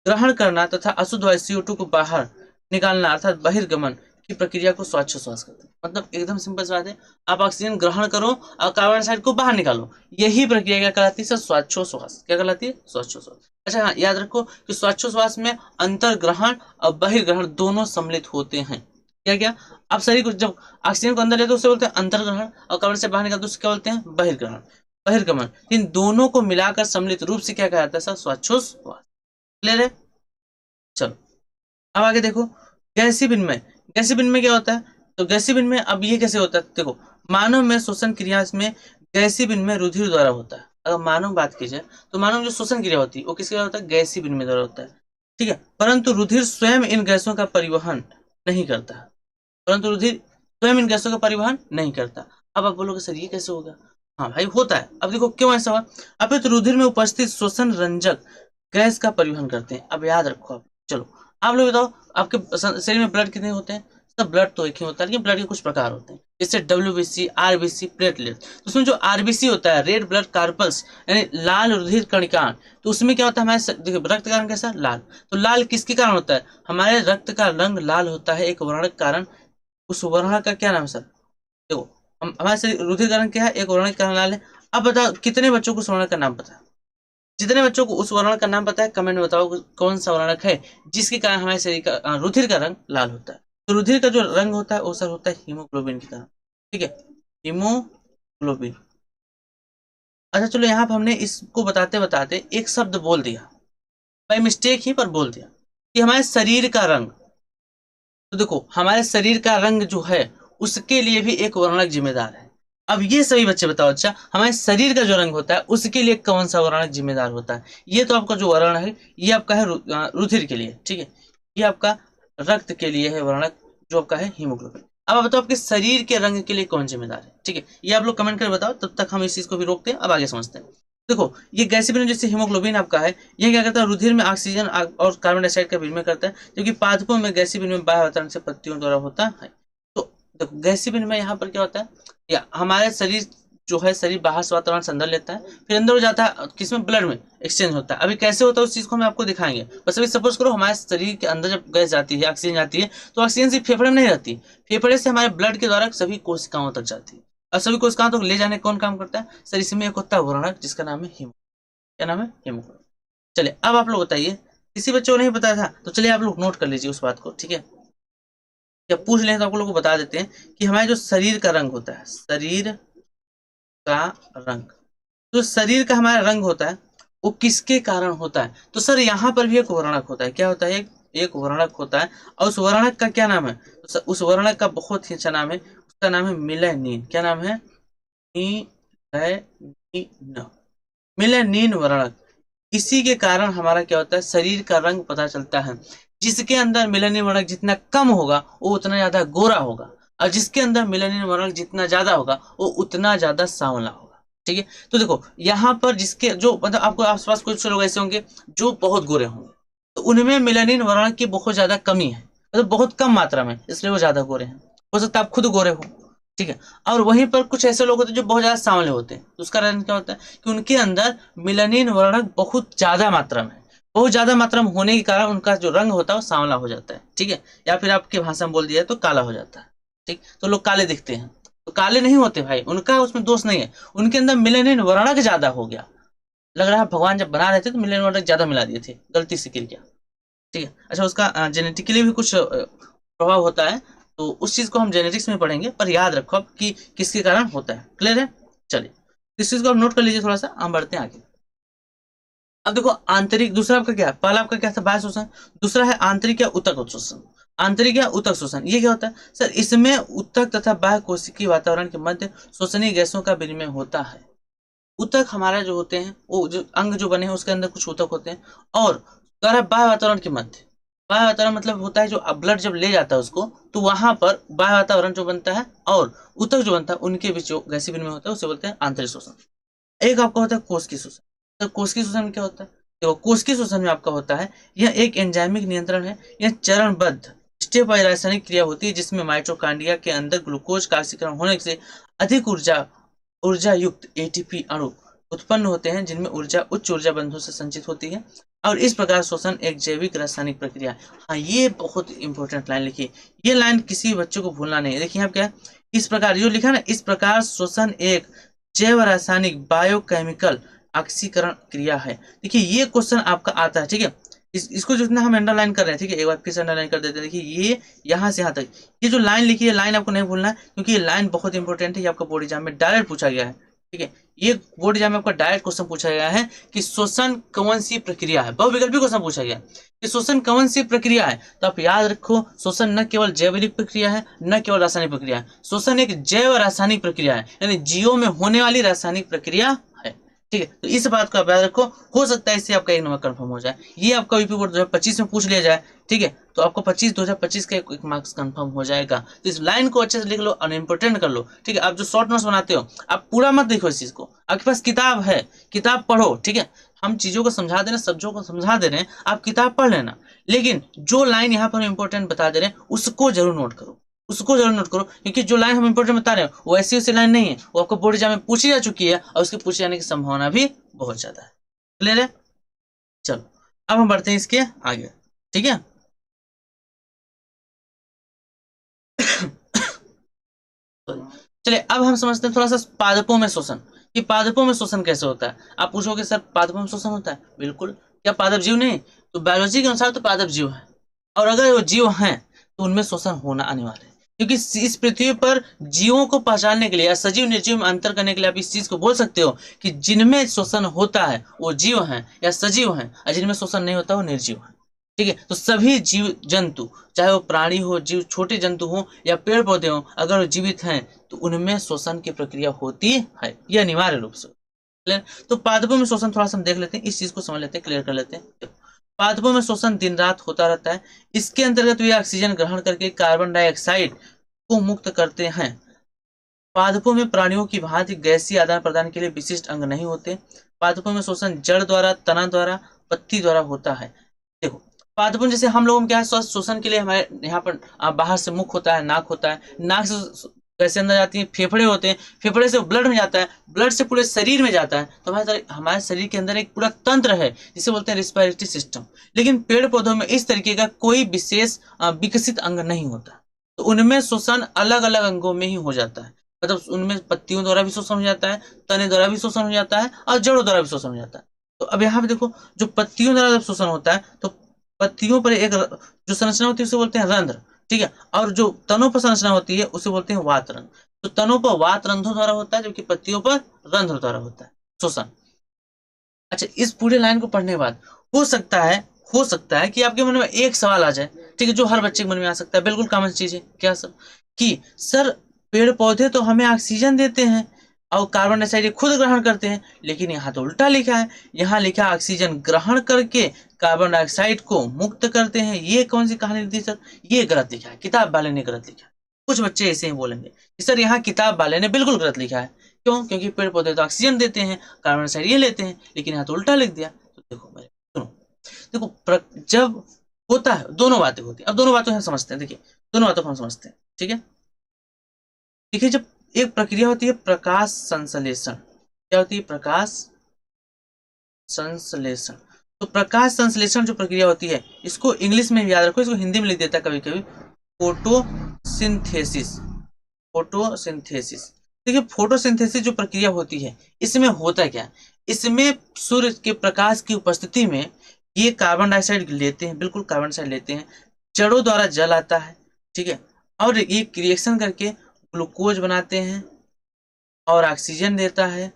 ग्रहण करना तथा अशुद्ध वायु CO2 को बाहर निकालना अर्थात बहिर्गमन की प्रक्रिया को श्वासोच्छ्वास कहते हैं। मतलब एकदम सिंपल सी बात है, आप ऑक्सीजन ग्रहण करो और कार्बन डाइऑक्साइड को बाहर निकालो, यही प्रक्रिया क्या कहलाती है सर, श्वासोच्छ्वास। क्या कहलाती है, श्वासोच्छ्वास। अच्छा हाँ, याद रखो कि श्वासोच्छ्वास में अंतर्ग्रहण और बहिर्ग्रहण दोनों सम्मिलित होते हैं। क्या क्या, आप शरीर को जब ऑक्सीजन को अंदर लेते हो उसे बोलते हैं अंतर्ग्रहण, और कार्बन से बाहर निकालते उसे क्या बोलते हैं, बहिर्ग्रहण, बहिर्गमन। इन दोनों को मिलाकर सम्मिलित रूप से क्या कहा जाता है सर, श्वासोच्छ्वास। क्लियर है, चलो अब आगे देखो गैसीय विनिमय। गैसीय विनिमय क्या होता है, तो गैसीय विनिमय अब ये कैसे होता है, देखो मानव में श्वसन क्रिया में गैसीय विनिमय रुधिर द्वारा होता है। अगर मानव बात की जाए तो मानव जो श्वसन क्रिया होती है वो किसके द्वारा होता है, गैसीय विनिमय द्वारा होता है। ठीक है, परंतु रुधिर स्वयं इन गैसों का परिवहन नहीं करता, परंतु रुधिर स्वयं इन गैसों का परिवहन नहीं करता। अब आप बोलोगे सर ये कैसे होगा, हाँ भाई होता है। अब देखो क्यों ऐसा हुआ, अब तो रुधिर में उपस्थित श्वसन रंजक गैस का परिवहन करते हैं। अब याद रखो, अब चलो आप लोग बताओ आपके शरीर में ब्लड कितने होते हैं, सब ब्लड तो एक ही होता है, लेकिन ब्लड के कुछ प्रकार होते हैं, जैसे WBC, RBC, प्लेटलेट। तो उसमें जो RBC होता है, रेड ब्लड कार्पल्स, यानी लाल रुधिर कणिकाएं, तो उसमें क्या होता है हमारे देखिए रक्त का रंग कैसा, लाल। तो लाल किसके कारण होता है, हमारे रक्त का रंग लाल होता है एक वर्णक कारण, उस वर्णक का क्या नाम है सर, देखो हमारे शरीर रुधिर का रंग क्या है, एक वर्णक का लाल है। अब बताओ कितने बच्चों को उस वर्णक का नाम पता है? जितने बच्चों को उस वर्णक का नाम पता है कमेंट में बताओ कौन सा वर्णक है जिसके कारण हमारे शरीर का रुधिर का रंग लाल होता है। तो रुधिर का जो रंग होता है वो सर होता है हीमोग्लोबिन के कारण, ठीक है, हीमोग्लोबिन। अच्छा चलो यहाँ पर हमने इसको बताते बताते एक शब्द बोल दिया, बाई मिस्टेक ही पर बोल दिया कि हमारे शरीर का रंग। तो देखो हमारे शरीर का रंग जो है उसके लिए भी एक वर्णक जिम्मेदार है। अब ये सभी बच्चे बताओ, अच्छा हमारे शरीर का जो रंग होता है उसके लिए कौन सा वर्णक जिम्मेदार होता है? ये तो आपका जो वर्ण है ये आपका है रुधिर के लिए, ठीक है, ये आपका रक्त के लिए है वर्णक जो आपका है हीमोग्लोबिन। अब आप बताओ आपके शरीर के रंग के लिए कौन जिम्मेदार है, ठीक है, ये आप लोग कमेंट कर बताओ, तब तक हम इस चीज को भी रोकते हैं, अब आगे समझते हैं। देखो ये गैसीय जैसे हीमोग्लोबिन आपका है, ये क्या करता है, रुधिर में ऑक्सीजन और कार्बन डाइऑक्साइड का विनिमय करता है, क्योंकि पादपों में गैसीय विनिमय बाह्य वातावरण से पत्तियों द्वारा होता है। तो देखो गैसीय विनिमय यहाँ पर क्या होता है, या हमारे शरीर जो है शरीर बाहर से वातावरण से अंदर लेता है, फिर अंदर हो जाता है किसमें, ब्लड में एक्सचेंज होता है। अभी कैसे होता है उस चीज को हम आपको दिखाएंगे। बस अभी सपोज करो हमारे शरीर के अंदर जब गैस जाती है, ऑक्सीजन जाती है, तो ऑक्सीजन सिर्फ फेफड़े में नहीं रहती, फेफड़े से हमारे ब्लड के द्वारा सभी कोशिकाओं तक जाती है, और सभी कोशिकाओं तक ले जाने कौन काम करता है, सर इसमें एक होता है वर्णक जिसका नाम है हीमो, क्या नाम है, हीमोग्लोबिन। चलिए अब आप लोग बताइए, किसी बच्चे को नहीं पता था तो चलिए आप लोग नोट कर लीजिए उस बात को, ठीक है, जब पूछ लें तो आप लोग को बता देते हैं कि हमारे जो शरीर का रंग होता है, शरीर का रंग, जो शरीर का हमारा रंग होता है वो किसके कारण होता है? तो सर यहाँ पर भी एक वर्णक होता है, क्या होता है, एक वर्णक होता है, और उस वर्णक का क्या नाम है, तो सर उस वर्णक का बहुत ही अच्छा नाम है, उसका नाम है मिलेनिन। क्या नाम है, मिलेनिन, मिलेनिन वर्णक। इसी के कारण हमारा क्या होता है, शरीर का रंग पता चलता है। जिसके अंदर मेलानिन वर्णक जितना कम होगा वो उतना ज्यादा गोरा होगा, और जिसके अंदर मेलानिन वर्णक जितना ज्यादा होगा वो उतना ज्यादा सांवला होगा, ठीक है। तो देखो यहाँ पर जिसके जो मतलब आपको आसपास कुछ लोग ऐसे होंगे जो बहुत गोरे होंगे, तो उनमें मेलानिन वर्णक की बहुत ज्यादा कमी है, मतलब बहुत कम मात्रा में, इसलिए वो ज्यादा गोरे हैं। हो सकता है आप खुद गोरे हो, ठीक है। और वहीं पर कुछ ऐसे लोग होते हैं जो बहुत ज्यादा सांवले होते हैं, तो उसका कारण क्या होता है कि उनके अंदर मिलानिन वर्णक बहुत ज्यादा मात्रा में, बहुत ज्यादा मात्रा में होने के कारण उनका जो रंग होता है वो सांवला हो जाता है, ठीक है, या फिर आपकी भाषा में बोल दिया तो काला हो जाता है, ठीक। तो लोग काले दिखते हैं, तो काले नहीं होते भाई, उनका उसमें दोष नहीं है, उनके अंदर मिलानिन वर्णक ज्यादा हो गया। लग रहा है भगवान जब बना रहे थे तो मिलानिन वर्णक ज्यादा मिला दिए थे, गलती से गिर गया, ठीक है। अच्छा उसका जेनेटिकली भी कुछ प्रभाव होता है, तो उस चीज को हम जेनेटिक्स में पढ़ेंगे, पर याद रखो अब कि किसके कारण होता है, क्लियर है। चलिए इस चीज को आप नोट कर लीजिए, थोड़ा सा हम बढ़ते हैं आगे। अब देखो आंतरिक, दूसरा आपका क्या है, पहला आपका क्या था, बाह्य शोषण, दूसरा है आंतरिक या ऊतक शोषण। आंतरिक या ऊतक शोषण ये क्या होता है सर, इसमें ऊतक तथा बाह्य कोशिकीय वातावरण के मध्य शोषणीय गैसों का विनिमय होता है। ऊतक हमारा जो होते हैं वो जो अंग जो बने हैं उसके अंदर कुछ ऊतक होते हैं, और द्वारा बाह्य वातावरण के मध्य, बाह्य वातावरण मतलब होता है जो ब्लड जब ले जाता है उसको, तो वहां पर बाह्य वातावरण जो बनता है और ऊतक जो बनता है उनके बीच जो गैसीय विनिमय होता है उसे बोलते हैं आंतरिक शोषण। एक आपका होता है कोशिकीय शोषण। तो कोशिकीय शोषण में क्या होता है, तो कोशिकीय शोषण में आपका होता है यह एक एंजाइमिक नियंत्रण है, यह चरणबद्ध स्टेप बाय रासायनिक क्रिया होती है जिसमें माइटोकांड्रिया के अंदर ग्लूकोज का ऑक्सीकरण होने से अधिक ऊर्जा ऊर्जा युक्त एटीपी अणु उत्पन्न होते हैं, जिनमें ऊर्जा उच्च ऊर्जा बंधों से संचित होती है, और इस प्रकार शोषण एक जैविक रासायनिक प्रक्रिया है। हाँ ये बहुत इंपॉर्टेंट लाइन लिखिए, ये लाइन किसी बच्चों को भूलना नहीं है। देखिए यहाँ क्या है, इस प्रकार जो लिखा ना, इस प्रकार शोषण एक जैव रासायनिक बायोकेमिकल ऑक्सीकरण क्रिया है। देखिए ये क्वेश्चन आपका आता है, ठीक है। इसको जितना हम अंडरलाइन कर रहे हैं, ठीक है, एक बार फिर से अंडरलाइन कर देते हैं। देखिए ये यहाँ से यहाँ तक ये जो लाइन लिखी है, लाइन आपको नहीं भूलना है, क्योंकि ये लाइन बहुत इंपॉर्टेंट है, ये आपका बोर्ड एग्जाम में डायरेक्ट पूछा गया है, ठीक है। ये बोर्ड एग्जाम में आपका डायरेक्ट क्वेश्चन पूछा गया है कि शोषण कौन सी प्रक्रिया है, बहुविकल्पी क्वेश्चन पूछा गया कि शोषण कौन सी प्रक्रिया है। तो आप याद रखो शोषण न केवल जैविक प्रक्रिया है, न केवल रासायनिक प्रक्रिया है, शोषण एक जैव रासायनिक प्रक्रिया है, यानी जीवों में होने वाली रासायनिक प्रक्रिया है, ठीक है। तो इस बात को आप याद रखो, हो सकता है इससे आपका एक नंबर कंफर्म हो जाए, ये आपका यूपी बोर्ड 2025 में पूछ लिया जाए, ठीक है, तो आपको 2025 का एक मार्क्स कंफर्म हो जाएगा। तो इस लाइन को अच्छे से लिख लो और इंपोर्टेंट कर लो, ठीक है। आप जो शॉर्ट नोट्स बनाते हो आप पूरा मत देखो इस चीज को, आपके पास किताब है, किताब पढ़ो, ठीक है। हम चीजों को समझा दे रहे हैं, सब्जों को समझा दे रहे हैं, आप किताब पढ़ लेना, लेकिन जो लाइन यहाँ पर इंपॉर्टेंट बता दे रहे हैं उसको जरूर नोट करो, उसको जरूर नोट करो, क्योंकि जो लाइन हम इंपोर्टेंट बता रहे हैं वो ऐसी वैसी लाइन नहीं है, वो आपको बोर्ड एग्जाम में पूछी जा चुकी है और उसके पूछे जाने की संभावना भी बहुत ज्यादा है, क्लियर है। चलो अब हम बढ़ते हैं इसके आगे, ठीक है। चलिए अब हम समझते हैं थोड़ा सा पादपों में शोषण, कि पादपों में शोषण कैसे होता है। आप पूछोगे सर पादपों में शोषण होता है, बिल्कुल, क्या पादप जीव नहीं? तो बायोलॉजी के अनुसार तो पादप जीव है, और अगर वो जीव हैं तो उनमें शोषण होना अनिवार्य है, क्योंकि इस पृथ्वी पर जीवों को पहचानने के लिए या सजीव निर्जीव में अंतर करने के लिए आप इस चीज को बोल सकते हो कि जिनमें शोषण होता है वो जीव हैं या सजीव हैं, और जिनमें शोषण नहीं होता वो निर्जीव है। ठीक है, तो सभी जीव जंतु, चाहे वो प्राणी हो, जीव छोटे जंतु हो या पेड़ पौधे हो, अगर वो जीवित हैं तो उनमें शोषण की प्रक्रिया होती है, यह अनिवार्य रूप से। क्लियर? तो पादपों में शोषण थोड़ा सा हम देख लेते हैं, इस चीज को समझ लेते हैं, क्लियर कर लेते हैं। पादपों में शोषण दिन रात होता रहता है। इसके अंतर्गत वे ऑक्सीजन ग्रहण करके कार्बन डाइऑक्साइड को मुक्त करते हैं। पादपों में प्राणियों की भांति गैसीय आदान प्रदान के लिए विशिष्ट अंग नहीं होते। पादपों में शोषण जड़ द्वारा, तना द्वारा, पत्ती द्वारा होता है। देखो, पादपों जैसे हम लोगों में क्या है, श्वास शोषण के लिए हमारे यहाँ पर बाहर से मुख होता है, नाक होता है, नाक से गैसें अंदर जाती हैं, फेफड़े होते हैं, फेफड़े से ब्लड में जाता है, ब्लड से पूरे शरीर में जाता है। तो हमारे शरीर के अंदर एक पूरा तंत्र है जिसे बोलते हैं रिस्पायरेटरी सिस्टम। लेकिन पेड़ पौधों में इस तरीके का कोई विशेष विकसित अंग नहीं होता, तो उनमें शोषण अलग अलग अंगों में ही हो जाता है। मतलब उनमें पत्तियों द्वारा भी शोषण हो जाता है, तने द्वारा भी शोषण हो जाता है, और जड़ों द्वारा भी शोषण हो जाता है। तो अब यहाँ पे देखो, जो पत्तियों द्वारा जब शोषण होता है तो पत्तियों पर एक जो संरचना होती है उसे बोलते हैं रंध्र, ठीक है, और जो तनों पर संरचना होती है उसे बोलते हैं वात रंध्र। तो तनों पर वात रंध्रों द्वारा होता है, जबकि पत्तियों पर रंध्र द्वारा होता है शोषण। अच्छा, इस पूरे लाइन को पढ़ने के बाद हो सकता है कि आपके मन में एक सवाल आ जाए, ठीक है, जो हर बच्चे के मन में आ सकता है, बिल्कुल कॉमन चीज है, क्या सर? कि सर पेड़ पौधे तो हमें ऑक्सीजन देते हैं और कार्बन डाइऑक्साइड खुद ग्रहण करते हैं, लेकिन यहाँ तो उल्टा लिखा है, यहाँ लिखा है ऑक्सीजन ग्रहण करके कार्बन डाइऑक्साइड को मुक्त करते हैं। ये कौन सी कहानी लिखी सर? ये गलत लिखा है, किताब वाले ने गलत लिखा है। कुछ बच्चे ऐसे ही बोलेंगे कि सर यहाँ किताब वाले ने बिल्कुल गलत लिखा है। क्यों? क्योंकि पेड़ पौधे तो ऑक्सीजन देते हैं, कार्बन डाइऑक्साइड ये लेते हैं, लेकिन यहाँ तो उल्टा लिख दिया। तो देखो मेरे सुनो, देखो जब होता है दोनों बातें होती है। अब दोनों बातों हम समझते हैं, देखिए दोनों बातों को हम समझते हैं, ठीक है। देखिए, जब एक प्रक्रिया होती है प्रकाश संश्लेषण, क्या होती है? प्रकाश संश्लेषण। तो प्रकाश संश्लेषण जो प्रक्रिया होती है, इसको इंग्लिश में याद रखो, इसको हिंदी में लिख देता है कभी कभी, फोटोसिंथेसिस। फोटोसिंथेसिस, देखिए फोटोसिंथेसिस जो प्रक्रिया होती है, इसमें होता क्या? इसमें सूर्य के प्रकाश की उपस्थिति में ये कार्बन डाइऑक्साइड लेते हैं, बिल्कुल कार्बन डाइऑक्साइड लेते हैं, जड़ों द्वारा जल आता है, ठीक है, और ये रिएक्शन करके ग्लूकोज बनाते हैं और ऑक्सीजन देता है,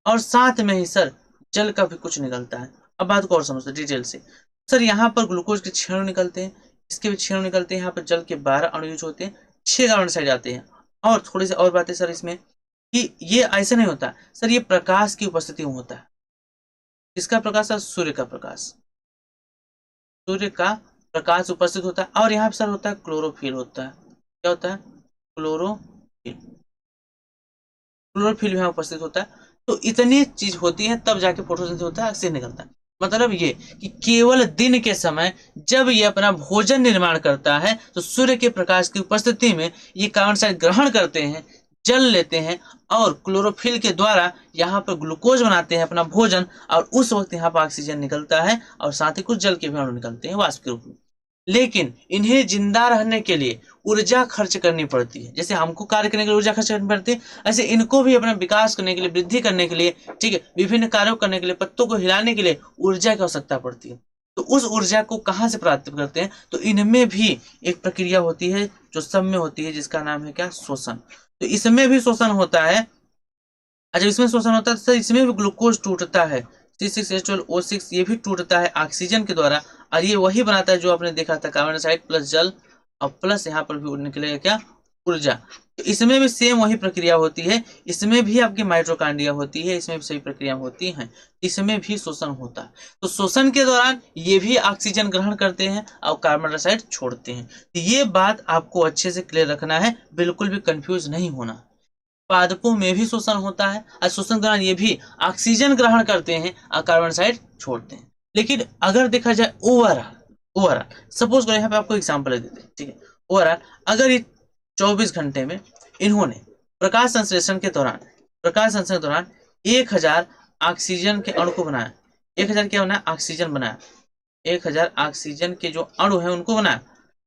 और साथ में ही सर जल का भी कुछ निकलता है। अब बात को और समझते हैं डिटेल से। सर यहाँ पर ग्लूकोज के 6 अणु निकलते हैं, इसके भी 6 अणु निकलते हैं, यहाँ पर जल के 12 अणु यूज होते हैं, 6 कार्बन डाइऑक्साइड आते हैं। और थोड़ी सी और बातें सर इसमें, कि ये ऐसा नहीं होता सर, ये प्रकाश की उपस्थिति में होता है। किसका प्रकाश सर? सूर्य का प्रकाश। सूर्य का प्रकाश उपस्थित होता है, और यहाँ पर सर होता है क्लोरोफिल होता है। क्या होता है? क्लोरोफिल। क्लोरोफिल यहाँ उपस्थित होता है। तो इतनी चीज होती है, तब जाके फोटोसिंथेसिस होता है, ऑक्सीजन निकलता है। मतलब ये कि केवल दिन के समय जब ये अपना भोजन निर्माण करता है तो सूर्य के प्रकाश की उपस्थिति में ये कार्बन डाइऑक्साइड ग्रहण करते हैं, जल लेते हैं, और क्लोरोफिल के द्वारा यहाँ पर ग्लूकोज बनाते हैं अपना भोजन, और उस वक्त यहाँ पर ऑक्सीजन निकलता है, और साथ ही कुछ जल के भी अणु निकलते हैं वाष्प के रूप में। लेकिन इन्हें जिंदा रहने के लिए ऊर्जा खर्च करनी पड़ती है। जैसे हमको कार्य करने के लिए ऊर्जा खर्च करनी पड़ती है, ऐसे इनको भी अपना विकास करने के लिए, वृद्धि करने के लिए, ठीक है, विभिन्न कार्यों करने के लिए, पत्तों को हिलाने के लिए ऊर्जा की आवश्यकता पड़ती है। तो उस ऊर्जा को कहाँ से प्राप्त करते हैं? तो इनमें भी एक प्रक्रिया होती है जो सब में होती है, जिसका नाम है क्या? शोषण। तो इसमें भी शोषण होता है। अच्छा, इसमें शोषण होता है सर, इसमें भी ग्लूकोज टूटता है, C6H12O6 ये भी टूटता है ऑक्सीजन के द्वारा, और ये वही बनाता है जो आपने देखा था, कार्बन डाइऑक्साइड प्लस जल, और प्लस यहाँ पर भी निकलेगा क्या? ऊर्जा। तो इसमें भी सेम वही प्रक्रिया होती है, इसमें भी आपकी माइटोकॉन्ड्रिया होती है, इसमें भी सभी प्रक्रिया होती हैं, इसमें भी शोषण होता है। तो शोषण के दौरान ये भी ऑक्सीजन ग्रहण करते हैं और कार्बन डाइऑक्साइड छोड़ते हैं। तो ये बात आपको अच्छे से क्लियर रखना है, बिल्कुल भी कंफ्यूज नहीं होना। पादपों में भी शोषण होता है, और शोषण के दौरान ये भी ऑक्सीजन ग्रहण करते हैं और कार्बन डाइऑक्साइड छोड़ते हैं। लेकिन अगर देखा जाए ओवरऑल सपोज करो, यहाँ पे आपको एग्जांपल देते हैं, ठीक है, ओवरऑल अगर ये 24 घंटे में इन्होंने प्रकाश संश्लेषण के दौरान 1000 ऑक्सीजन के अणु को बनाया, 1000 क्या बनाया? ऑक्सीजन बनाया, 1000 ऑक्सीजन के जो अणु है उनको बनाया।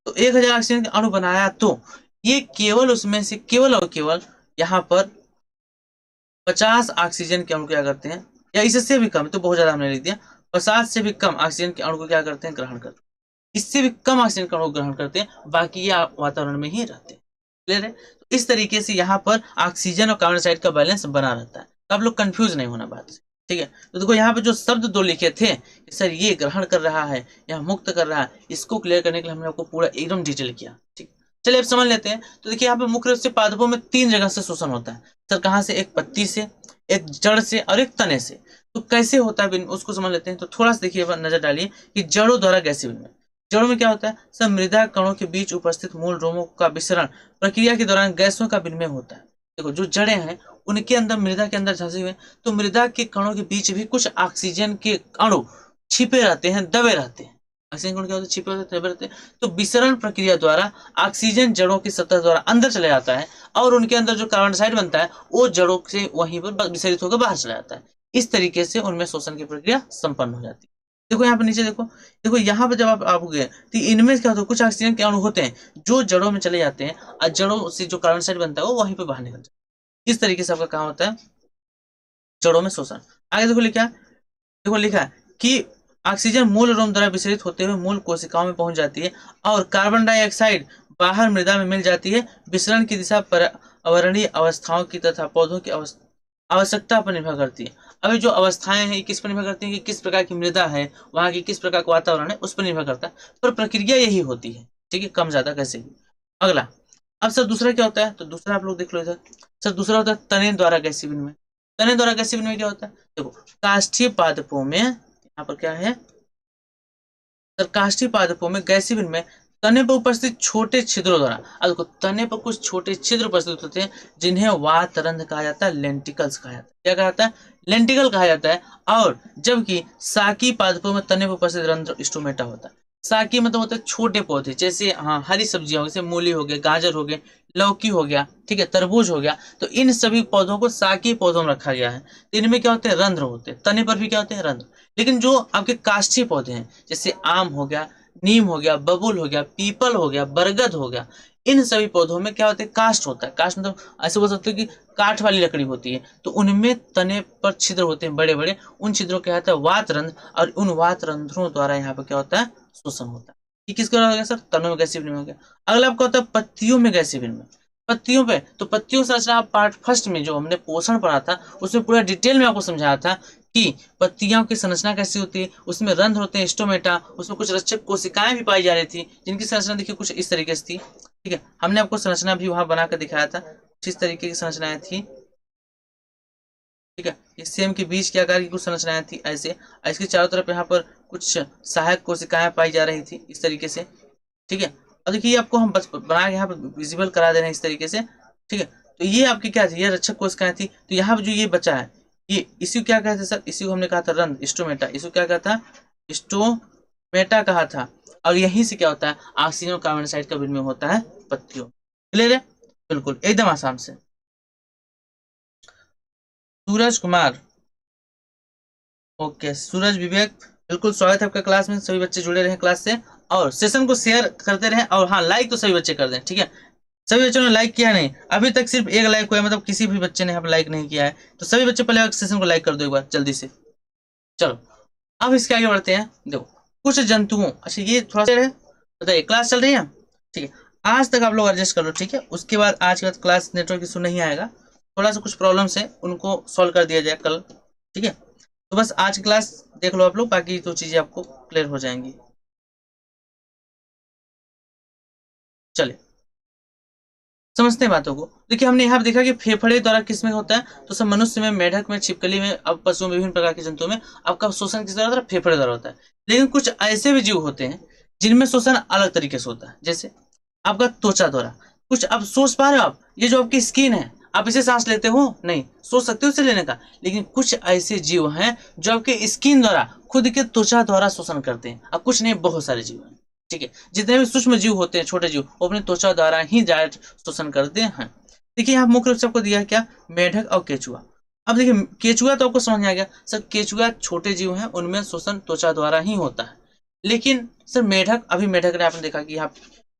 तो 1000 ऑक्सीजन के अणु बनाया, तो ये केवल उसमें से केवल और केवल यहाँ पर 50 ऑक्सीजन के अणु क्या करते हैं, या इससे भी कम, तो बहुत ज्यादा हमने लिख दिया, 50 से भी कम ऑक्सीजन के अणु को क्या करते हैं, ग्रहण करते हैं। इससे भी कम ऑक्सीजन के अणु ग्रहण करते हैं, बाकी ये वातावरण में ही रहते हैं। क्लियर है? तो इस तरीके से यहाँ पर ऑक्सीजन और कार्बन डाइऑक्साइड का बैलेंस बना रहता है। तो आप लोग कंफ्यूज नहीं होना बात से, ठीक है। तो देखो यहाँ पे जो शब्द दो लिखे थे कि सर ये ग्रहण कर रहा है या मुक्त कर रहा है, इसको क्लियर करने के लिए हमने आपको पूरा एकदम डिटेल किया, ठीक। चलिए अब समझ लेते हैं। तो देखिए यहाँ पे मुख्य रूप से पादपों में 3 जगह से शोषण होता है सर। कहाँ से? एक पत्ती से, एक जड़ से और एक तने से। तो कैसे होता है उसको समझ लेते हैं। तो थोड़ा सा देखिए, नजर डालिए कि जड़ों द्वारा गैसीय विनिमय। जड़ों में क्या होता है सर? मृदा कणों के बीच उपस्थित मूल रोमों का विसरण प्रक्रिया के दौरान गैसों का विनिमय होता है। देखो जो जड़ें हैं उनके अंदर, मृदा के अंदर धंसे हुए, तो मृदा के कणों के बीच भी कुछ ऑक्सीजन के अणु छिपे रहते हैं, दबे रहते हैं। ऑक्सीजन कण क्या होते हैं? छिपे होते हैं, दबे रहते हैं। तो विसरण प्रक्रिया द्वारा ऑक्सीजन जड़ों की सतह द्वारा अंदर चले जाता है और उनके अंदर जो कार्बन डाइऑक्साइड बनता है वो जड़ों से वहीं पर विसरित होकर बाहर चला जाता है। इस तरीके से उनमें शोषण की प्रक्रिया संपन्न हो जाती है। देखो यहाँ पर नीचे देखो, देखो यहाँ पर जब आप आओगे तो इनमें क्या होता है, कुछ ऑक्सीजन के अणु होते हैं जो जड़ों में चले जाते हैं और जड़ों से जो कार्बन डाइऑक्साइड बनता है वो वहीं पे बाहर निकल जाता है। इस तरीके से आपका काम होता है जड़ों में शोषण। आगे देखो लिखा है, देखो लिखा है कि ऑक्सीजन मूल रोम द्वारा विसरित होते हुए मूल कोशिकाओं में पहुंच जाती है और कार्बन डाइऑक्साइड बाहर मृदा में मिल जाती है। विसरण की दिशा पर्यावरणीय अवस्थाओं की तथा पौधों की आवश्यकता पर निर्भर करती है। अभी जो अवस्थाएं हैं किस पर निर्भर करती हैं कि किस प्रकार की मृदा है, वहां की किस प्रकार का वातावरण है, उस पर निर्भर करता है। पर प्रक्रिया यही होती है, ठीक है, कम ज्यादा कैसे भी। अगला, अब सर दूसरा क्या होता है? तो दूसरा आप लोग देख लो इधर। सर दूसरा होता है तने द्वारा गैसीय विनिमय। तने द्वारा गैसीय विनिमय क्या होता है? देखो काष्ठीय पादपों में, यहाँ पर क्या है सर? काष्ठीय पादपों में गैसीय विनिमय तने पर उपस्थित छोटे छिद्रों द्वारा। अब देखो तने पर कुछ छोटे छिद्र उपस्थित होते हैं जिन्हें वातरंध्र कहा जाता है, लेंटिकल्स कहा जाता है। क्या कहा जाता है? लेंटिकल कहा जाता है। और जबकि साकी पादपों में तने पर उपस्थित रंध्र स्टोमेटा होता है। साकी मतलब होता है छोटे पौधे, जैसे हाँ हरी सब्जियां जैसे मूली हो गए, गाजर हो गए, लौकी हो गया, ठीक है, तरबूज हो गया। तो इन सभी पौधों को साकी पौधों में रखा गया है। तो इनमें क्या होते हैं? रंध्र होते हैं। तने पर भी क्या होते हैं? रंध्र। लेकिन जो आपके काष्ठीय पौधे हैं जैसे आम हो गया, नीम हो गया, बबूल हो गया, पीपल हो गया, बरगद हो गया, इन सभी पौधों में क्या होता है? काष्ठ होता है। काष्ठ मतलब ऐसे बोल सकते हो कि काठ वाली लकड़ी होती है। तो उनमें तने पर छिद्र होते हैं बड़े बड़े, उन छिद्रों क्या होता है? वातरंध्र। और उन वातरंध्रों द्वारा यहाँ पर क्या होता है? शोषण होता है। ये किसके द्वारा हो गया सर? तनों में गैसीय विनिमय हो गया। अगला आपका होता है पत्तियों में गैसीय विनिमय। पत्तियों पे, तो पत्तियों संरचना पार्ट फर्स्ट में जो हमने पोषण पढ़ा था उसमें पूरा डिटेल में आपको समझाया था कि पत्तियों की संरचना कैसी होती है। उसमें रंध्र होते हैं, स्टोमेटा, उसमें कुछ रक्षक कोशिकाएं भी पाई जा रही थी जिनकी संरचना देखिए कुछ इस तरीके से थी, ठीक है। हमने आपको संरचना भी वहां बनाकर दिखाया था, किस तरीके की संरचनाएं थी, ठीक है। ये सेम के बीच के आकार की कुछ संरचनाएं थी ऐसे, इसके चारों तरफ यहाँ पर कुछ सहायक कोशिकाएं पाई जा रही थी इस तरीके से, ठीक है। और देखिए आपको हम बस बना के यहाँ पर विजिबल करा दे रहे हैं इस तरीके से, ठीक है। तो ये आपकी क्या थी? ये रक्षक कोशिकाएं थी। तो यहाँ पर जो ये बचा है, ये इसी को क्या कहते हैं सर? इसी को हमने कहा था रंध्र, स्टोमेटा। इसको क्या कहता है? स्टोमेटा कहा था। और यहीं से क्या होता है? ऑक्सीजन और कार्बन डाइऑक्साइड का विनिमय होता है पत्तियों। क्लियर है? बिल्कुल एकदम आसान से। सूरज कुमार, ओके, सूरज विवेक, बिल्कुल स्वागत है आपका क्लास में। सभी बच्चे जुड़े रहे क्लास से और सेशन को शेयर करते रहें। और हाँ, लाइक तो सभी बच्चे कर दें, ठीक है। सभी बच्चों ने लाइक किया नहीं? अभी तक सिर्फ एक लाइक हुआ है, मतलब किसी भी बच्चे ने यहाँ पर लाइक नहीं किया है। तो सभी बच्चे पहले सेशन को लाइक कर दो एक बार जल्दी से। चलो अब इसके आगे बढ़ते हैं। देखो कुछ जंतुओं, अच्छा ये थोड़ा सा है, बताइए क्लास चल रही है, ठीक है। आज तक आप लोग एडजस्ट कर लो, ठीक है। उसके बाद आज के बाद क्लास नेटवर्क इशू नहीं आएगा, थोड़ा सा कुछ प्रॉब्लम्स है उनको सॉल्व कर दिया जाए कल, ठीक है। तो बस आज क्लास देख लो आप लोग, बाकी तो चीजें आपको क्लियर हो जाएंगी। चलिए समझते हैं बातों को। देखिए हमने यहाँ देखा कि फेफड़े द्वारा किसमें होता है, तो सब मनुष्य में, मेढक में, छिपकली में, अब पशुओं में, विभिन्न प्रकार के जंतुओं में आपका शोषण किस द्वारा होता है? फेफड़े द्वारा होता है। लेकिन कुछ ऐसे भी जीव होते हैं जिनमें शोषण अलग तरीके से होता है, जैसे आपका त्वचा द्वारा। कुछ आप सोच पा रहे हो, आप ये जो आपकी स्किन है, आप इसे सांस लेते हो? नहीं, सोच सकते हो इसे लेने का। लेकिन कुछ ऐसे जीव हैं जो आपके स्किन द्वारा, खुद के त्वचा द्वारा शोषण करते हैं। अब कुछ नहीं, बहुत सारे जीव हैं, ठीक है। जितने भी सूक्ष्म जीव होते हैं, छोटे जीव, वो अपने त्वचा द्वारा ही डायरेक्ट शोषण करते हैं। देखिए यहाँ मुख्य रूप से आपको दिया है क्या? मेढक और केचुआ। अब देखिए केचुआ तो आपको समझ में आ गया सर, केचुआ छोटे जीव हैं, उनमें शोषण त्वचा द्वारा ही होता है। लेकिन सर मेढक, अभी मेढक ने आपने देखा कि यहाँ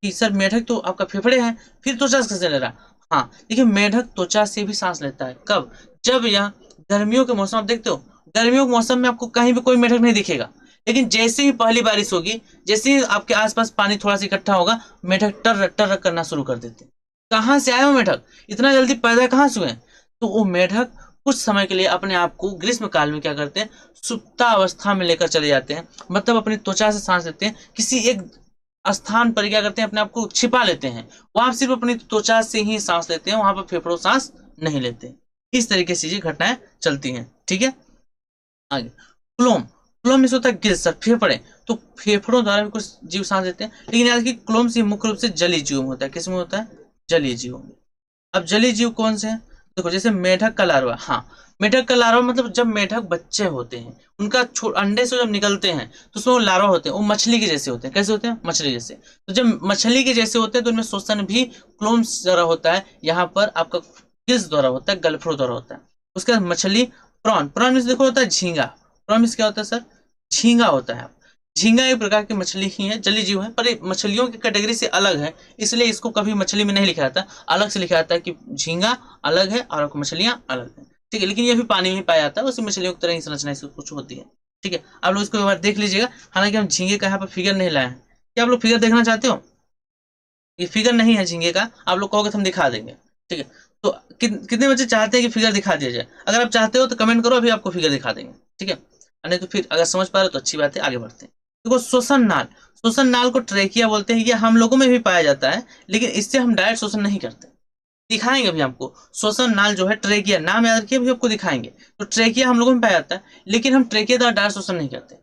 कि सर मेढक तो आपका फेफड़े हैं, फिर त्वचा कैसे ले रहा? हाँ देखिए, मेढक त्वचा से भी सांस लेता है। कब? जब यह गर्मियों के मौसम, आप देखते हो गर्मियों के मौसम में आपको कहीं भी कोई मेढक नहीं दिखेगा, लेकिन जैसे ही पहली बारिश होगी, जैसे ही आपके आसपास पानी थोड़ा सा इकट्ठा होगा, मेढक टर टर करना शुरू कर देते हैं। कहाँ से आए वो मेढक? इतना जल्दी पैदा कहाँ से हुए? तो वो मेढक कुछ समय के लिए अपने आप को ग्रीष्म काल में क्या करते हैं, सुप्ता अवस्था में लेकर चले जाते हैं, मतलब अपनी त्वचा से सांस लेते हैं, किसी एक स्थान पर क्या करते हैं, अपने आप को छिपा लेते हैं, वहां सिर्फ अपनी त्वचा से ही सांस लेते हैं, वहां पर फेफड़ों सांस नहीं लेते। इस तरीके से ये घटनाएं चलती हैं। ठीक है, आगे क्लोम। क्लोम में से होता है गिल्स, फेफड़े, तो फेफड़ों द्वारा भी कुछ जीव सांस लेते हैं, लेकिन याद रखिए क्लोम से मुख्य रूप से जलीय जीव में होता है। किस में होता है? जलीय जीवों में। अब जलीय जीव कौन से हैं? देखो, जैसे मेढक का लार्वा, हाँ मेढक का लार्वा मतलब जब मेढक बच्चे होते हैं, उनका अंडे से जब निकलते हैं तो उसमें वो लार्वा होते हैं, वो मछली के जैसे होते हैं। कैसे होते हैं? मछली जैसे। तो जब मछली के जैसे होते हैं तो उनमें श्वसन भी क्लोम्स द्वारा होता है, यहाँ पर आपका गिल्स द्वारा होता है, गलफड़ों द्वारा होता है। उसके बाद मछली, प्रॉन। प्रॉन में देखो होता है झींगा। प्रॉन में क्या होता है सर? झींगा होता है। झींगा एक प्रकार की मछली ही है, जलीय जीव है, पर ये मछलियों की कैटेगरी से अलग है, इसलिए इसको कभी मछली में नहीं लिखा जाता, अलग से लिखा जाता है कि झींगा अलग है और मछलियां अलग है। ठीक है, लेकिन ये भी पानी में पाया जाता है, उसी मछलियों की तरह ही संरचना इसकी कुछ होती है। ठीक है, आप लोग इसको एक बार देख लीजिएगा। हालांकि हम झींगे का यहाँ पर फिगर नहीं लाए हैं। क्या आप लोग फिगर देखना चाहते हो? ये फिगर नहीं है झींगे का, आप लोग कहोगे तो हम दिखा देंगे। ठीक है, तो कितने बच्चे चाहते हैं कि फिगर दिखा दिया जाए? अगर आप चाहते हो तो कमेंट करो, अभी आपको फिगर दिखा देंगे। ठीक है, नहीं तो फिर अगर समझ पा रहे हो तो अच्छी बात है, आगे बढ़ते हैं। देखो, श्वसन नाल। श्वसन नाल को ट्रेकिया बोलते हैं, ये हम लोगों में भी पाया जाता है, लेकिन इससे हम डायरेक्ट श्वसन नहीं करते। दिखाएंगे अभी आपको। श्वसन नाल जो है ट्रेकिया, नाम याद रखिए, अभी आपको दिखाएंगे। तो ट्रेकिया हम लोगों में पाया जाता है, लेकिन हम ट्रेकिया द्वारा डायरेक्ट श्वसन नहीं करते।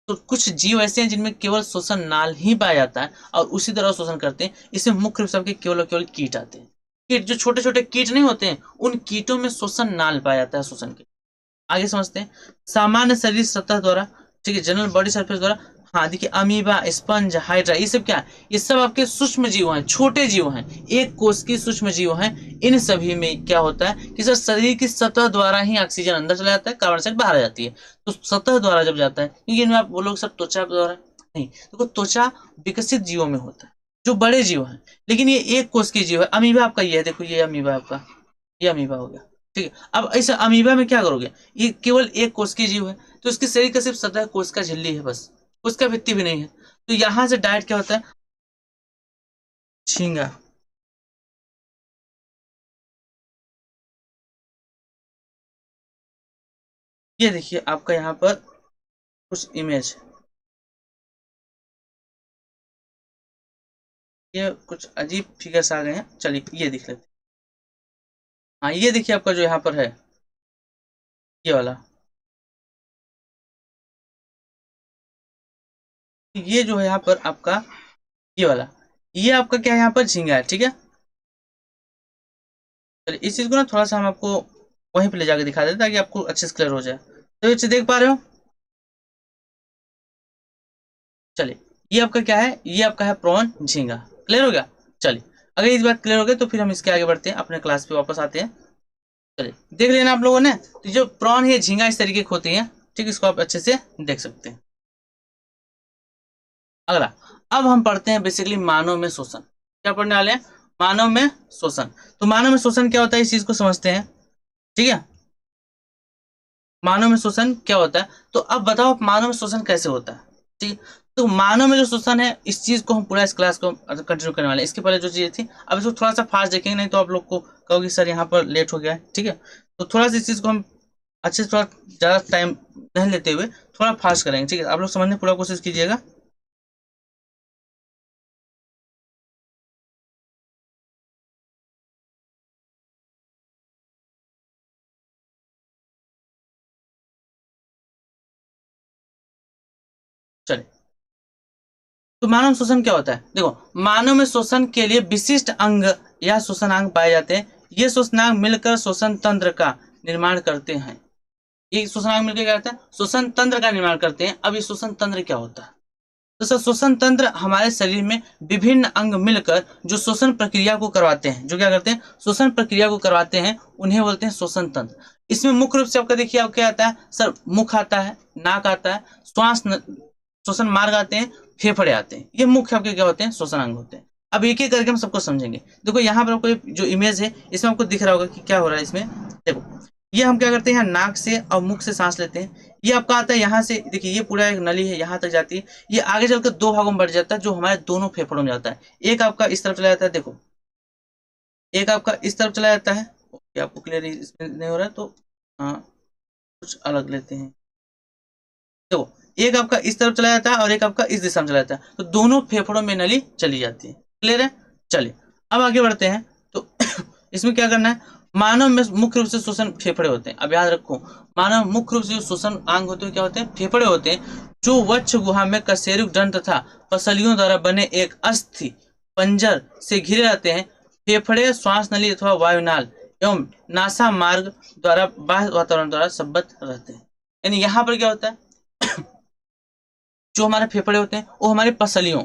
तो कुछ जीव ऐसे हैं जिनमें केवल श्वसन नाल ही पाया जाता है और उसी तरह शोषण करते हैं। इसमें मुख्य रूप से आपके केवल और केवल कीट आते हैं। कीट, जो छोटे छोटे कीट नहीं होते हैं, उन कीटों में श्वसन नाल पाया जाता है, श्वसन के। आगे समझते हैं। सामान्य शरीर सतह द्वारा, ठीक है, जनरल बॉडी सरफेस द्वारा। हाँ देखिए, अमीबा, स्पंज, हाइड्रा, ये सब क्या है? ये सब आपके सूक्ष्म जीव हैं, छोटे जीव हैं, एक कोष की सूक्ष्म जीव हैं। इन सभी में क्या होता है कि सर शरीर की सतह द्वारा ही ऑक्सीजन अंदर चला जाता है, कार्बन डाइऑक्साइड बाहर आ जाती है। तो सतह द्वारा जब जाता है, क्योंकि इनमें आप बोलोगे सर त्वचा द्वारा नहीं, देखो त्वचा विकसित जीवों में होता है, जो बड़े जीव हैं, लेकिन ये एक कोष की जीव है। अमीबा आपका ये है, देखो ये अमीबा आपका, ये अमीबा हो गया। ठीक है, अब इस अमीबा में क्या करोगे? ये केवल एक कोष की जीव है, तो इसकी शरीर का सिर्फ सतह कोष का झिल्ली है बस, उसका भित्ति भी नहीं है। तो यहां से डायरेक्ट क्या होता है? झींगा। ये देखिए आपका यहाँ पर कुछ इमेज, ये कुछ अजीब फिगर्स आ गए हैं, चलिए ये देख लेते हैं। हाँ ये देखिए आपका जो यहाँ पर है, ये वाला, ये जो है यहाँ पर आपका, ये वाला, ये आपका क्या है यहाँ पर? झींगा है। ठीक है, चलिए इस चीज को ना थोड़ा सा हम आपको वहीं पे ले जाके दिखा देते हैं ताकि आपको अच्छे से क्लियर हो जाए। तो ये चीज देख पा रहे हो? चलिए, ये आपका क्या है? ये आपका है प्रॉन, झींगा। क्लियर हो गया? चलिए, अगर इस बात क्लियर हो गई तो फिर हम इसके आगे बढ़ते हैं, अपने क्लास पे वापस आते हैं। चलिए देख लेना आप लोगों ने, तो जो प्रॉन है, झींगा, इस तरीके की होती है। ठीक, इसको आप अच्छे से देख सकते हैं। अगला, अब हम पढ़ते हैं बेसिकली मानव में शोषण। क्या पढ़ने वाले हैं? मानव में शोषण। तो मानव में शोषण क्या होता है, इस चीज को समझते हैं। ठीक है, मानव में शोषण क्या होता है, तो अब बताओ मानव में शोषण कैसे होता है। ठीक है, तो मानव में जो शोषण है, इस चीज को हम पूरा इस क्लास को कंटिन्यू करने वाले हैं। इसके पहले जो चीजें थी, अब इसको थोड़ा सा फास्ट देखेंगे, नहीं तो आप लोग को कहोगे सर यहाँ पर लेट हो गया है। ठीक है, तो थोड़ा सा इस चीज को हम अच्छे से, थोड़ा ज्यादा टाइम नहीं लेते हुए थोड़ा फास्ट करेंगे। ठीक है, आप लोग समझने पूरा कोशिश कीजिएगा। चलिए, तो मानव शोषण क्या होता है? देखो, मानव में शोषण के लिए विशिष्ट अंग या शोषणांग पाए जाते हैं। ये शोषणांग मिलकर शोषण तंत्र का निर्माण करते हैं। ये शोषणांग मिलकर क्या करते हैं? शोषण तंत्र का निर्माण करते हैं। अब ये शोषण तंत्र क्या होता है? तो सर श्वसन तंत्र हमारे शरीर में विभिन्न अंग मिलकर जो श्वसन प्रक्रिया को करवाते हैं, जो क्या करते हैं? श्वसन प्रक्रिया को करवाते हैं, उन्हें बोलते हैं श्वसन तंत्र। इसमें मुख्य रूप से आपका देखिए, आप क्या आता है सर? मुख आता है, नाक आता है, श्वास श्वसन मार्ग आते हैं, फेफड़े आते हैं। ये मुख्य आपके क्या होते हैं? श्वसन अंग होते हैं। अब एक एक करके हम सबको समझेंगे। देखो यहाँ पर आपको जो इमेज है इसमें आपको दिख रहा होगा कि क्या हो रहा है इसमें। देखो ये हम क्या करते हैं, नाक से और मुख से सांस लेते हैं। ये आपका आता है यहाँ से, देखिए ये पूरा एक नली है, यहाँ तक जाती है। ये आगे चलकर दो भागों में बढ़ जाता है, जो हमारे दोनों फेफड़ों में जाता है। एक आपका इस तरफ चला जाता है, देखो एक आपका इस तरफ चला जाता है। ओके, आपको क्लियर इसमें नहीं हो रहा है तो हाँ कुछ अलग लेते हैं। देखो एक आपका इस तरफ चला जाता है और एक आपका इस दिशा में चला जाता है, तो दोनों फेफड़ों में नली चली जाती है। क्लियर है। चलिए अब आगे बढ़ते हैं। तो इसमें क्या करना है, मानव में मुख्य रूप से श्वसन फेफड़े होते हैं। अब याद रखो, मानव मुख्य रूप से जो श्वसन अंग होते हैं क्या होते हैं, फेफड़े होते हैं, जो वक्ष गुहा में कशेरुक दंड तथा पसलियों द्वारा बने एक अस्थि पंजर से घिरे रहते हैं। फेफड़े श्वास नली अथवा वायुनाल एवं नासा मार्ग द्वारा बाह्य वातावरण द्वारा संबद्ध रहते हैं। यानी यहाँ पर क्या होता है, जो हमारे फेफड़े होते हैं वो हमारे पसलियों,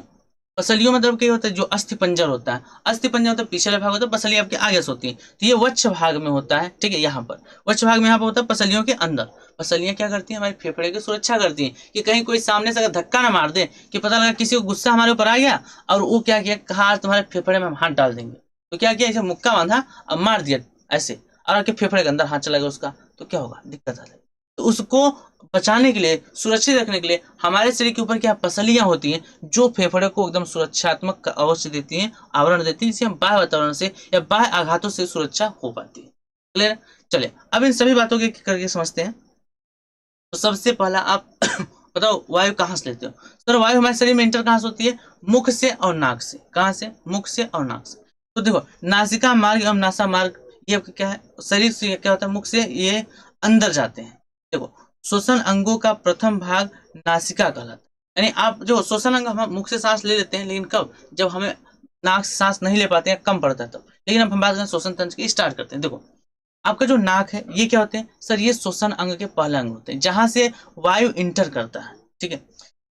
पसलियों मतलब क्या होता है, जो अस्थि पंजर होता है। अस्थि पंजर होता है पिछले भाग होता है, पसली आपके आगे से होती है, तो ये वक्ष भाग में होता है। ठीक है, यहाँ पर वक्ष भाग में यहाँ पर होता है, पसलियों के अंदर। पसलियां क्या करती हैं, हमारे फेफड़े की सुरक्षा करती हैं कि कहीं कोई सामने से अगर धक्का ना मार दे, कि पता लगा किसी को गुस्सा हमारे ऊपर आ गया और वो क्या किया, कहा आज तुम्हारे फेफड़े में हम हाथ डाल देंगे, तो क्या किया, ऐसे मुक्का बांधा और मार दिया ऐसे, और आपके फेफड़े के अंदर हाथ चला गया उसका, तो क्या होगा, दिक्कत आ जाएगी। तो उसको बचाने के लिए, सुरक्षित रखने के लिए हमारे शरीर के ऊपर क्या पसलियां होती हैं, जो फेफड़े को एकदम सुरक्षात्मक अवश्य देती हैं, आवरण देती हैं, जिससे हम बाह्य वातावरण से या बाह्य आघातों से सुरक्षा हो पाती है। क्लियर। चलिए अब इन सभी बातों के करके समझते हैं। तो सबसे पहला आप बताओ वायु कहाँ से लेते हो। सर वायु हमारे शरीर में इंटर कहाँ से होती है, मुख से और नाक से। कहाँ से, मुख से और नाक से। तो देखो नासिका मार्ग एवं नासा मार्ग, ये क्या है, शरीर से क्या होता है, मुख से ये अंदर जाते हैं। देखो श्वसन अंगों का प्रथम भाग नासिका कहलाता है। यानी आप जो श्वसन अंग, हम मुख से सांस ले लेते हैं, लेकिन कब, जब हमें नाक से सांस नहीं ले पाते हैं, कम पड़ता है तब। लेकिन अब हम बात करें श्वसन तंत्र की, स्टार्ट करते हैं। देखो आपका जो नाक है ये क्या होते हैं सर, ये श्वसन अंग के पहले अंग होते हैं, जहां से वायु इंटर करता है। ठीक है,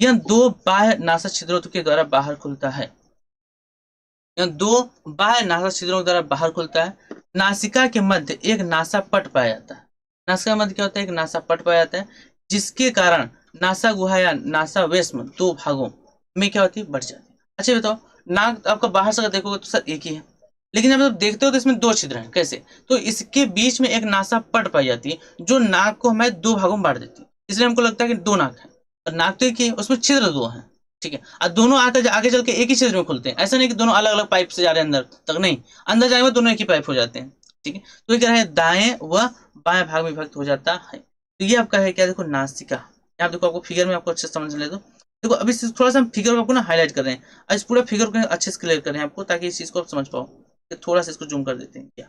यह दो बाह्य नासा छिद्रों के द्वारा बाहर खुलता है। यह दो बाह्य नासा छिद्रों के द्वारा बाहर खुलता है। नासिका के मध्य एक नासा पट पाया जाता है। नासिका के मध्य क्या होता है, एक नासा पट पाया जाता है, जिसके कारण नासा गुहा या नासा वेश्म दो भागों में क्या होती है, बढ़ जाती है। अच्छा बताओ, नाक आपका बाहर से अगर देखोगे तो सर एक ही है, लेकिन जब आप देखते हो तो इसमें दो छिद्र हैं। कैसे, तो इसके बीच में एक नासा पट पाई जाती है, जो नाक को हमें दो भागों में बांट देती है। इसलिए हमको लगता है कि दो नाक है, और नाक तो एक ही है, उसमें छिद्र दो हैं। ठीक है, और दोनों आते आगे चल के एक ही छिद्र में खुलते हैं। ऐसा नहीं कि दोनों अलग अलग पाइप से जा रहे हैं अंदर तक, नहीं, अंदर जाएंगे दोनों एक ही पाइप हो जाते हैं। ठीक है, तो ये क्या है, दाएं व बाएं भाग में विभक्त हो जाता है। तो ये आपका है क्या, देखो नासिका। यहाँ देखो आपको फिगर में आपको अच्छे से समझ ले दो। देखो अभी थोड़ा सा हम फिगर को आपको ना हाईलाइट कर रहे हैं, और इस पूरे फिगर को अच्छे से क्लियर कर रहे हैं आपको, ताकि इस चीज को आप समझ पाओ। थोड़ा सा इसको जूम कर देते हैं क्या।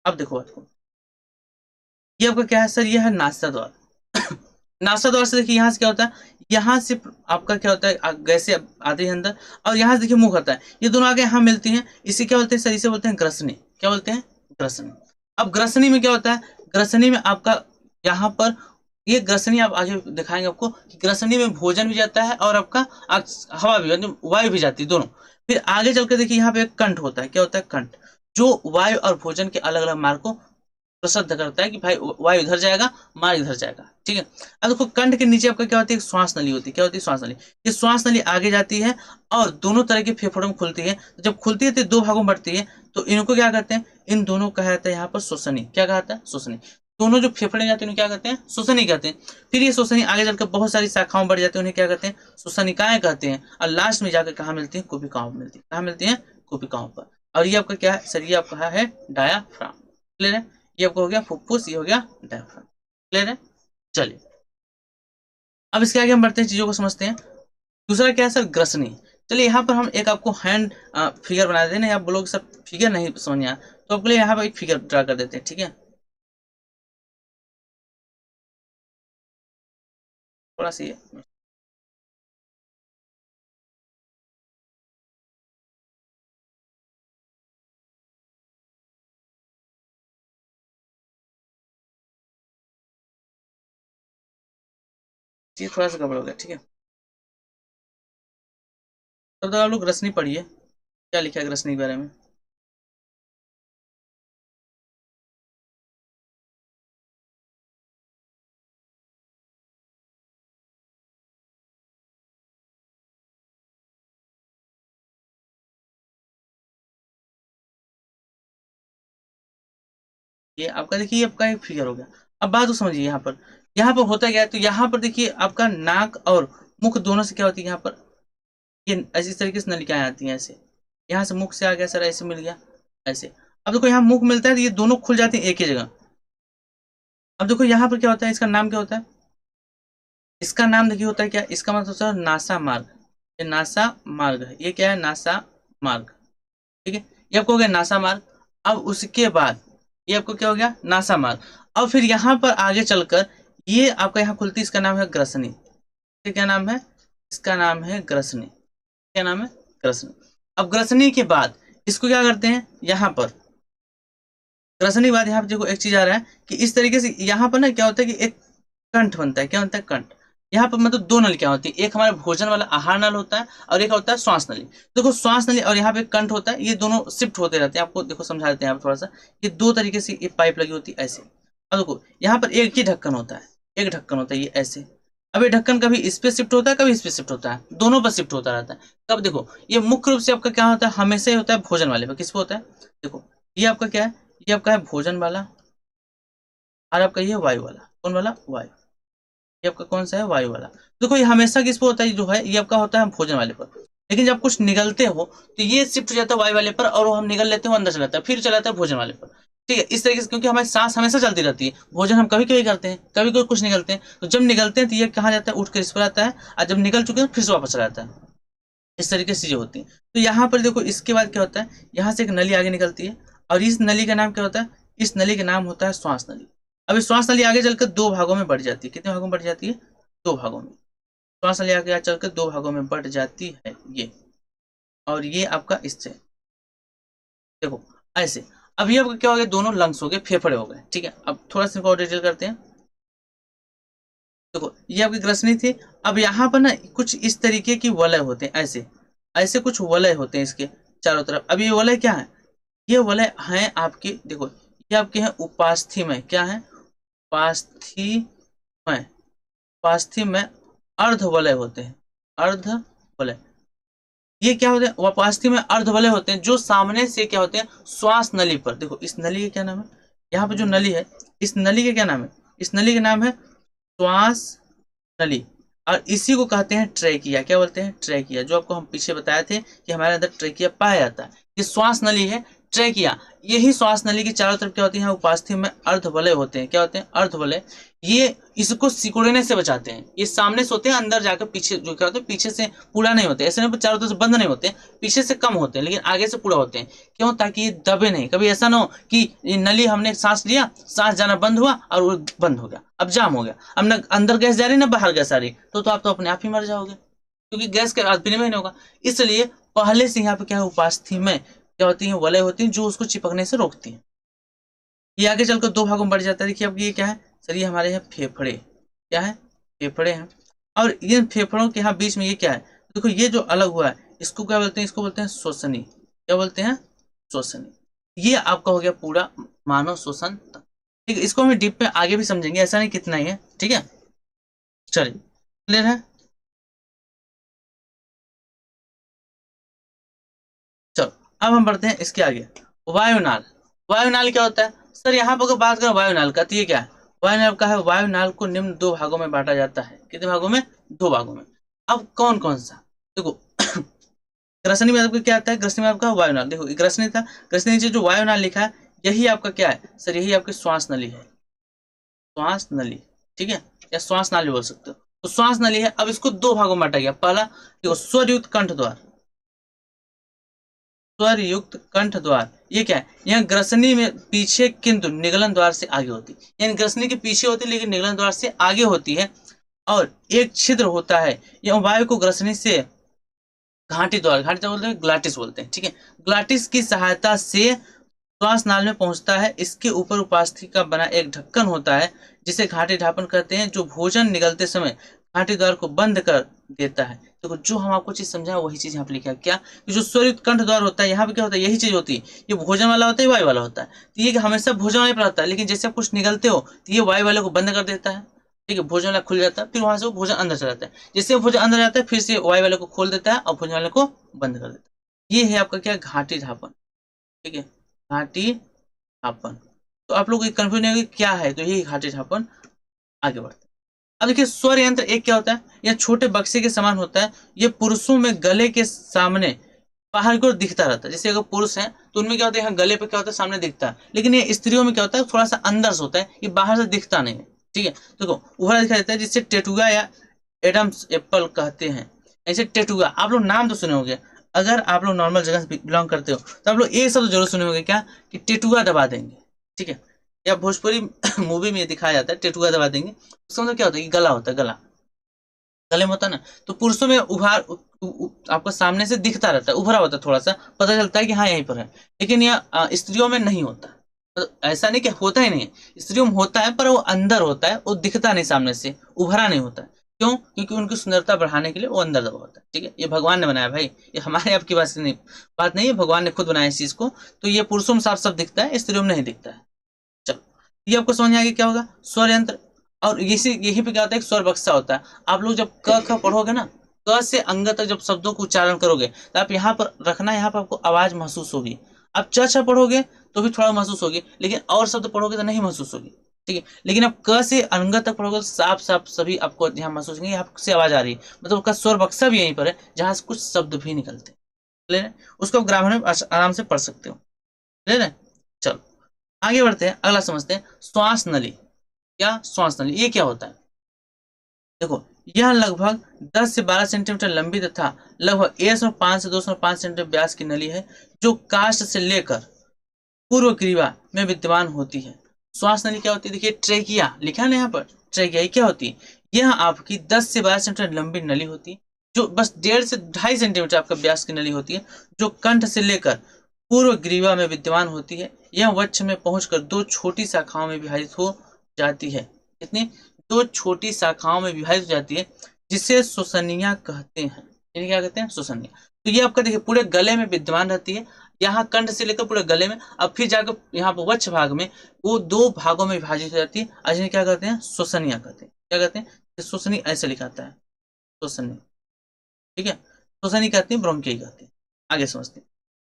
अब देखो बात को, ये आपका क्या है सर, ये है नासा द्वार। नासा द्वार से देखिए यहाँ से क्या होता है, यहाँ से आपका क्या होता है, गैसें आती है अंदर, और यहाँ से देखिए मुंह आता है, ये दोनों आगे यहाँ मिलती हैं, इसे क्या बोलते हैं सर, इसे बोलते हैं ग्रसनी। क्या बोलते हैं, ग्रसनी। अब ग्रसनी में क्या होता है, ग्रसनी में आपका यहाँ पर ये ग्रसनी आप आगे दिखाएंगे आपको कि ग्रसनी में भोजन भी जाता है और आपका हवा भी, यानी वायु भी जाती है, दोनों। फिर आगे चल के देखिए यहाँ पे एक कंठ होता है। क्या होता है, कंठ, जो वायु और भोजन के अलग अलग मार्ग को प्रसिद्ध करता है कि भाई वायु इधर जाएगा, मार्ग इधर जाएगा। ठीक है, अब देखो कंठ के नीचे आपका क्या होती है, श्वास नली होती है। क्या होती है, श्वास नली। ये श्वास नली आगे जाती है और दोनों तरह के फेफड़ों में खुलती है। तो जब खुलती है तो दो भागों में बढ़ती है, तो इनको क्या कहते हैं, इन दोनों का कहता है यहाँ पर श्वसनी। क्या कहता है, श्वसनी। दोनों जो फेफड़े जाते हैं उन्हें क्या कहते हैं, श्वसनी कहते हैं। फिर ये श्वसनी आगे चलकर बहुत सारी शाखाओं बढ़ जाती है, उन्हें क्या कहते हैं, श्वसनिकाएं कहते हैं। और लास्ट में जाकर कहाँ मिलती है, कुपिकाओं में मिलती है। कहाँ मिलती है, कुपिकाओं पर। और ये आपका क्या है सर, ये आपका है डायाफ्राम। क्लियर है, ये आपको हो गया फुफ्फुस, ये हो गया डायफ्राम। क्लियर है। चलिए अब इसके आगे हम बढ़ते हैं, चीजों को समझते हैं। दूसरा क्या है सर, ग्रसनी। चलिए यहाँ पर हम एक आपको हैंड फिगर बना देते हैं ना, आप बोलोगे सर फिगर नहीं समझ में आया, तो आपके लिए यहाँ पर एक फिगर ड्रा कर देते हैं। ठीक है, थोड़ा सी चीज थोड़ा सा गड़बड़ हो गया। ठीक है, तब तक आप लोग ग्रसनी पढ़िए, क्या लिखा है ग्रसनी के बारे में। ये आपका देखिए, ये आपका एक फिगर हो गया। अब बात को समझिए, यहाँ पर होता क्या है, तो यहाँ पर देखिए आपका नाक और मुख दोनों से क्या होती है, यहाँ पर ये ऐसी इस तरीके से नलिकाएं आती हैं ऐसे, यहाँ से मुख से आ गया सर, ऐसे मिल गया ऐसे। अब देखो यहाँ मुख मिलता है तो ये दोनों खुल जाते हैं एक ही जगह। अब देखो यहाँ पर क्या होता है, इसका नाम क्या होता है, इसका नाम देखिए होता है क्या, इसका मतलब सर नासा मार्ग। ये नासा मार्ग है, ये क्या है, नासा मार्ग। ठीक है, ये आपको हो गया नासा मार्ग। अब उसके बाद ये आपको क्या हो गया, नासा मार्ग। अब फिर यहाँ पर आगे चलकर ये आपका यहाँ खुलती है, इसका नाम है ग्रसनी। ये क्या नाम है, इसका नाम है ग्रसनी। क्या नाम है, ग्रसनी। अब ग्रसनी के बाद इसको क्या करते हैं, यहाँ पर ग्रसनी के बाद यहाँ पर देखो एक चीज आ रहा है कि इस तरीके से यहाँ पर ना क्या होता है कि एक कंठ बनता है। क्या बनता है, कंठ। यहाँ पर मतलब दो नल क्या होती है, एक हमारा भोजन वाला आहार नल होता है और एक होता है श्वास नली। देखो श्वास नली और यहाँ पे कंठ होता है, ये दोनों शिफ्ट होते रहते हैं। आपको देखो समझा देते हैं आप थोड़ा सा, ये दो तरीके से ये पाइप लगी होती है ऐसे। अब देखो यहाँ पर एक ही ढक्कन होता है, एक ढक्कन होता है ये ऐसे। अब ये ढक्कन कभी इस पे शिफ्ट होता है, कभी इस पे शिफ्ट होता है, दोनों पर शिफ्ट होता रहता है। तब देखो ये मुख्य रूप से आपका क्या होता है, हमेशा ही होता है भोजन वाले पर। किस पे होता है, देखो ये आपका क्या है, ये आपका है भोजन वाला, और आपका ये वायु वाला। कौन वाला, वायु। ये आपका कौन सा है, वायु वाला। देखो ये हमेशा किस पे होता है, जो है ये आपका होता है भोजन वाले पर। लेकिन जब कुछ निगलते हो तो ये शिफ्ट हो जाता है वायु वाले पर, और वो हम निगल लेते हो अंदर चला जाता है, फिर चला जाता है भोजन वाले पर। ठीक है, इस तरीके से, क्योंकि हमारी सांस हमेशा चलती रहती है। भोजन हम कभी कभी करते हैं, कभी कभी कुछ निगलते हैं, तो जब निगलते हैं तो ये कहाँ जाता है, उठ कर इस पर आता है, और जब निकल चुके हैं फिर से वापस चला जाता है। इस तरीके से चीजें होती हैं। तो यहाँ पर देखो इसके बाद क्या होता है, यहाँ से एक नली आगे निकलती है, और इस नली का नाम क्या होता है, इस नली का नाम होता है श्वास नली। अब इस श्वास नली आगे चलकर दो भागों में बढ़ जाती है। कितने भागों में बढ़ जाती है, दो भागों में। श्वास नली आगे चलकर दो भागों में बढ़ जाती है ये, और ये आपका इससे देखो ऐसे। अब ये आपका क्या हो गया, दोनों लंग्स हो गए, फेफड़े हो गए। ठीक है, अब थोड़ा सा और डिटेल करते हैं। देखो ये आपकी ग्रसनी थी। अब यहाँ पर ना कुछ इस तरीके की वलय होते हैं ऐसे, ऐसे कुछ वलय होते हैं इसके चारों तरफ। अब ये वलय क्या है, ये वलय हैं आपके, देखो ये आपके हैं उपास्थि में। क्या है, उपास्थि में, उपास्थि में अर्ध वलय होते हैं, अर्ध वलय। ये क्या होते हैं, उपास्थि में अर्ध वलय होते हैं, जो सामने से क्या होते हैं, श्वास नली पर। देखो इस नली का क्या नाम है, यहाँ पे जो नली है, इस नली का क्या नाम है, इस नली का नाम है श्वास नली, और इसी को कहते हैं ट्रेकिया। क्या बोलते हैं, ट्रेकिया। जो आपको हम पीछे बताए थे कि हमारे अंदर ट्रेकिया पाया जाता है, ये श्वास नली है, ट्रेकिया। यही श्वास नली की चारों तरफ क्या होती है, उपास्थि में अर्धवलय होते हैं। क्या होते हैं, अर्धवलय। ये इसको सिकुड़ने से बचाते हैं। ये सामने से होते हैं, अंदर जाकर पीछे जो क्या होते हैं, पीछे से पूरा नहीं होते, ऐसे नहीं चारों तरफ से बंद नहीं होते, पीछे से कम होते हैं, लेकिन आगे से पूरा होते हैं। क्यों, ताकि ये दबे नहीं। कभी ऐसा ना हो कि ये नली, हमने सांस लिया, सांस जाना बंद हुआ और वो बंद हो गया, अब जाम हो गया, अब ना अंदर गैस जा रही ना बाहर गैस आ रही, तो आप तो अपने आप ही मर जाओगे, क्योंकि गैस के विनिमय नहीं होगा। इसलिए पहले से यहाँ पे क्या है, उपास्थि में क्या होती है, वलय होती है, जो उसको चिपकने से रोकती है। ये आगे चलकर दो भागों में बढ़ जाता है। देखिए अब ये क्या है सर, ये हमारे यहाँ फेफड़े। क्या है, फेफड़े हैं। और ये फेफड़ों के यहाँ बीच में ये क्या है, देखो ये जो अलग हुआ है, इसको क्या बोलते हैं, इसको बोलते हैं श्वसनी। क्या बोलते हैं, श्वसनी। ये आपका हो गया पूरा मानव श्वसन तंत्र। ठीक है, इसको हम डीप में आगे भी समझेंगे, ऐसा नहीं कितना ही है। ठीक है, चलिए क्लियर है। चलो अब हम बढ़ते हैं इसके आगे, वायुनाल। वायुनाल क्या होता है सर, यहाँ पर अगर बात करें वायुनाल का, तो ये क्या है, वायुनाल का है, वायुनाल को निम्न दो भागों में बांटा जाता है। कितने भागों में, दो भागों में। अब कौन कौन सा, देखो ग्रसनी में आपका क्या आता है, ग्रसनी में आपका वायुनाल। देखो ग्रसनी था, ग्रसनी नीचे जो वायुनाल लिखा है, यही आपका क्या है सर, यही आपकी श्वास नली है, श्वास नली। ठीक है, या श्वास नाली बोल सकते हो। तो श्वास नली है। अब इसको दो भागों में बांटा गया। पहला देखो स्वरयुक्त कंठ द्वार, स्वर युक्त कंठ द्वार। ये क्या है, यहाँ ग्रसनी में पीछे किंतु निगलन द्वार से आगे होती है, यानी ग्रसनी के पीछे होती है लेकिन निगलन द्वार से आगे होती है। और एक छिद्र होता है, यह वायु को ग्रसनी से घाटी द्वार, घाटी द्वार बोलते हैं, ग्लाटिस बोलते हैं। ठीक है, ग्लाटिस की सहायता से श्वास नाल में पहुंचता है। इसके ऊपर उपास्थि का बना एक ढक्कन होता है, जिसे घाटी ढापन कहते हैं, जो भोजन निगलते समय घाटी द्वार को बंद कर देता है। देखो जो हम आपको चीज समझाया वही चीज यहाँ पे लिखा है। क्या, कि जो स्वरयुक्त कंठ द्वार होता है, यहाँ पे क्या होता है, यही चीज होती है। ये भोजन वाला होता है, वायु वाला होता है। तो ये हमेशा भोजन वाले पर रहता है, लेकिन जैसे आप कुछ निगलते हो तो ये वायु वाले को बंद कर देता है। ठीक है, भोजन वाला खुल जाता है, फिर वहां से वो भोजन अंदर चला जाता है। जैसे भोजन अंदर जाता है, फिर से वायु वाले को खोल देता है और भोजन वाले को बंद कर देता है। ये है आपका क्या, घाटी ढापन। ठीक है, घाटी ढापन। तो आप लोग को कंफ्यूजन होगी क्या है, तो यही घाटी ढापन। आगे बढ़ते हैं। अब देखिए स्वर यंत्र एक क्या होता है, यह छोटे बक्से के समान होता है। ये पुरुषों में गले के सामने बाहर की ओर दिखता रहता है। जैसे अगर पुरुष हैं तो उनमें क्या होता है, यहाँ गले पे क्या होता है, सामने दिखता है। लेकिन ये स्त्रियों में क्या होता है, थोड़ा सा अंदर से होता है, ये बाहर से दिखता नहीं है। ठीक है, देखो उभरा दिखाई देता है, जिससे टेटुगा या एडम्स एप्पल कहते हैं। ऐसे टेटुगा आप लोग नाम तो सुने होंगे, अगर आप लोग नॉर्मल जगह से बिलोंग करते हो तो आप लोग ये सब जरूर सुने होंगे, क्या कि टेटुगा दबा देंगे। ठीक है, या भोजपुरी मूवी में ये दिखाया जाता है, टेटुगा दबा देंगे। उसका मतलब क्या होता है कि गला होता है, गला गले में होता है ना। तो पुरुषों में उभार आपको सामने से दिखता रहता है, उभरा होता है, थोड़ा सा पता चलता है कि हाँ यहीं पर है। लेकिन यह स्त्रियों में नहीं होता। तो ऐसा नहीं कि होता ही नहीं है, स्त्रियों में होता है पर वो अंदर होता है, वो दिखता नहीं सामने से, उभरा नहीं होता है। क्यों? क्योंकि उनकी सुंदरता बढ़ाने के लिए वो अंदर दबा होता है। ठीक है, ये भगवान ने बनाया भाई, ये हमारे आपकी बात नहीं है, भगवान ने खुद बनाया इस चीज को। तो ये पुरुषों में साफ साफ दिखता है, स्त्रियों में नहीं दिखता है। चलो, ये आपको समझ में आ गया क्या होगा स्वर यंत्र। और इसी यही पे क्या होता है, स्वर बक्सा होता है। आप लोग जब क ख पढ़ोगे ना, क से अंग तक जब शब्दों को उच्चारण करोगे तो आप यहाँ पर रखना, यहाँ पर आपको आवाज महसूस होगी। आप च छ पढ़ोगे तो भी थोड़ा महसूस होगी, लेकिन और शब्द पढ़ोगे तो नहीं महसूस होगी। ठीक है, लेकिन आप क से अंग तक पढ़ोगे तो साफ साफ सभी आपको यहाँ महसूस होंगे, यहाँ से आवाज आ रही है, मतलब उसका स्वर बक्सा भी यहीं पर है, जहाँ से कुछ शब्द भी निकलते हैं। ले रहे? उसको ग्रामर में आराम से पढ़ सकते हो। ले रहे? चलो आगे बढ़ते हैं, अगला समझते हैं श्वास नली। क्या श्वास नली, ये क्या होता है? देखो यह लगभग 10 से 12 सेंटीमीटर लंबी तथा लगभग 105 से 205 सेंटीमीटर व्यास की नली है, जो काष्ठ से लेकर पूर्व ग्रीवा में विद्यमान होती है। श्वास नली क्या होती है? देखिए ट्रेकिया लिखा है ना यहाँ पर, ट्रेकिया क्या होती है? यह आपकी 10 से 12 सेंटीमीटर लंबी नली होती है, जो बस 1.5 से 2.5 सेंटीमीटर आपका व्यास की नली होती है, जो कंठ से लेकर पूर्व ग्रीवा में विद्यमान होती है। यह वक्ष में पहुंचकर दो छोटी शाखाओं में विभाजित हो जाती है। कितनी? दो छोटी शाखाओं में विभाजित हो जाती है, जिसे श्वसनिया कहते हैं। इन्हें क्या कहते हैं? श्वसनिया। तो ये आपका देखिए पूरे गले में विद्यमान रहती है, यहाँ कंठ से लेकर पूरे गले में, अब फिर जाकर यहाँ पर वक्ष भाग में वो दो भागों में विभाजित हो जाती है। आज इन्हें क्या कहते हैं? श्वसनिया कहते हैं। क्या कहते हैं? श्वसनी ऐसे लिखाता है, श्वसनी। ठीक है, श्वसनी कहते हैं, ब्रोंकियाई कहते हैं। आगे समझते हैं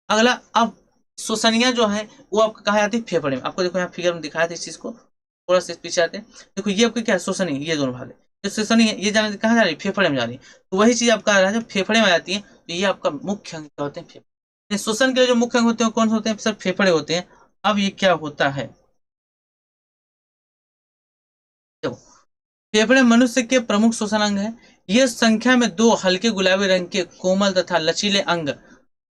अगला। अब श्वसनिया जो है वो आपको कहा जाती है फेफड़े में। आपको देखो यहाँ फिगर में दिखाया था इस चीज को, थोड़ा सा पीछे आते हैं। देखो ये आपको क्या है? श्वसनी, ये दोनों भाग है। जो श्वसनी है ये जाने कहाँ जा रही है? फेफड़े में जा रही है। तो वही चीज आपका जब फेफड़े में आ जाती है तो ये आपका मुख्य अंग होते हैं फेफड़े। श्वसन के लिए जो मुख्य अंग होते हैं कौन से होते हैं? सर फेफड़े होते हैं। अब ये क्या होता है? देखो फेफड़े मनुष्य के प्रमुख श्वसन अंग है। यह संख्या में दो हल्के गुलाबी रंग के कोमल तथा लचीले अंग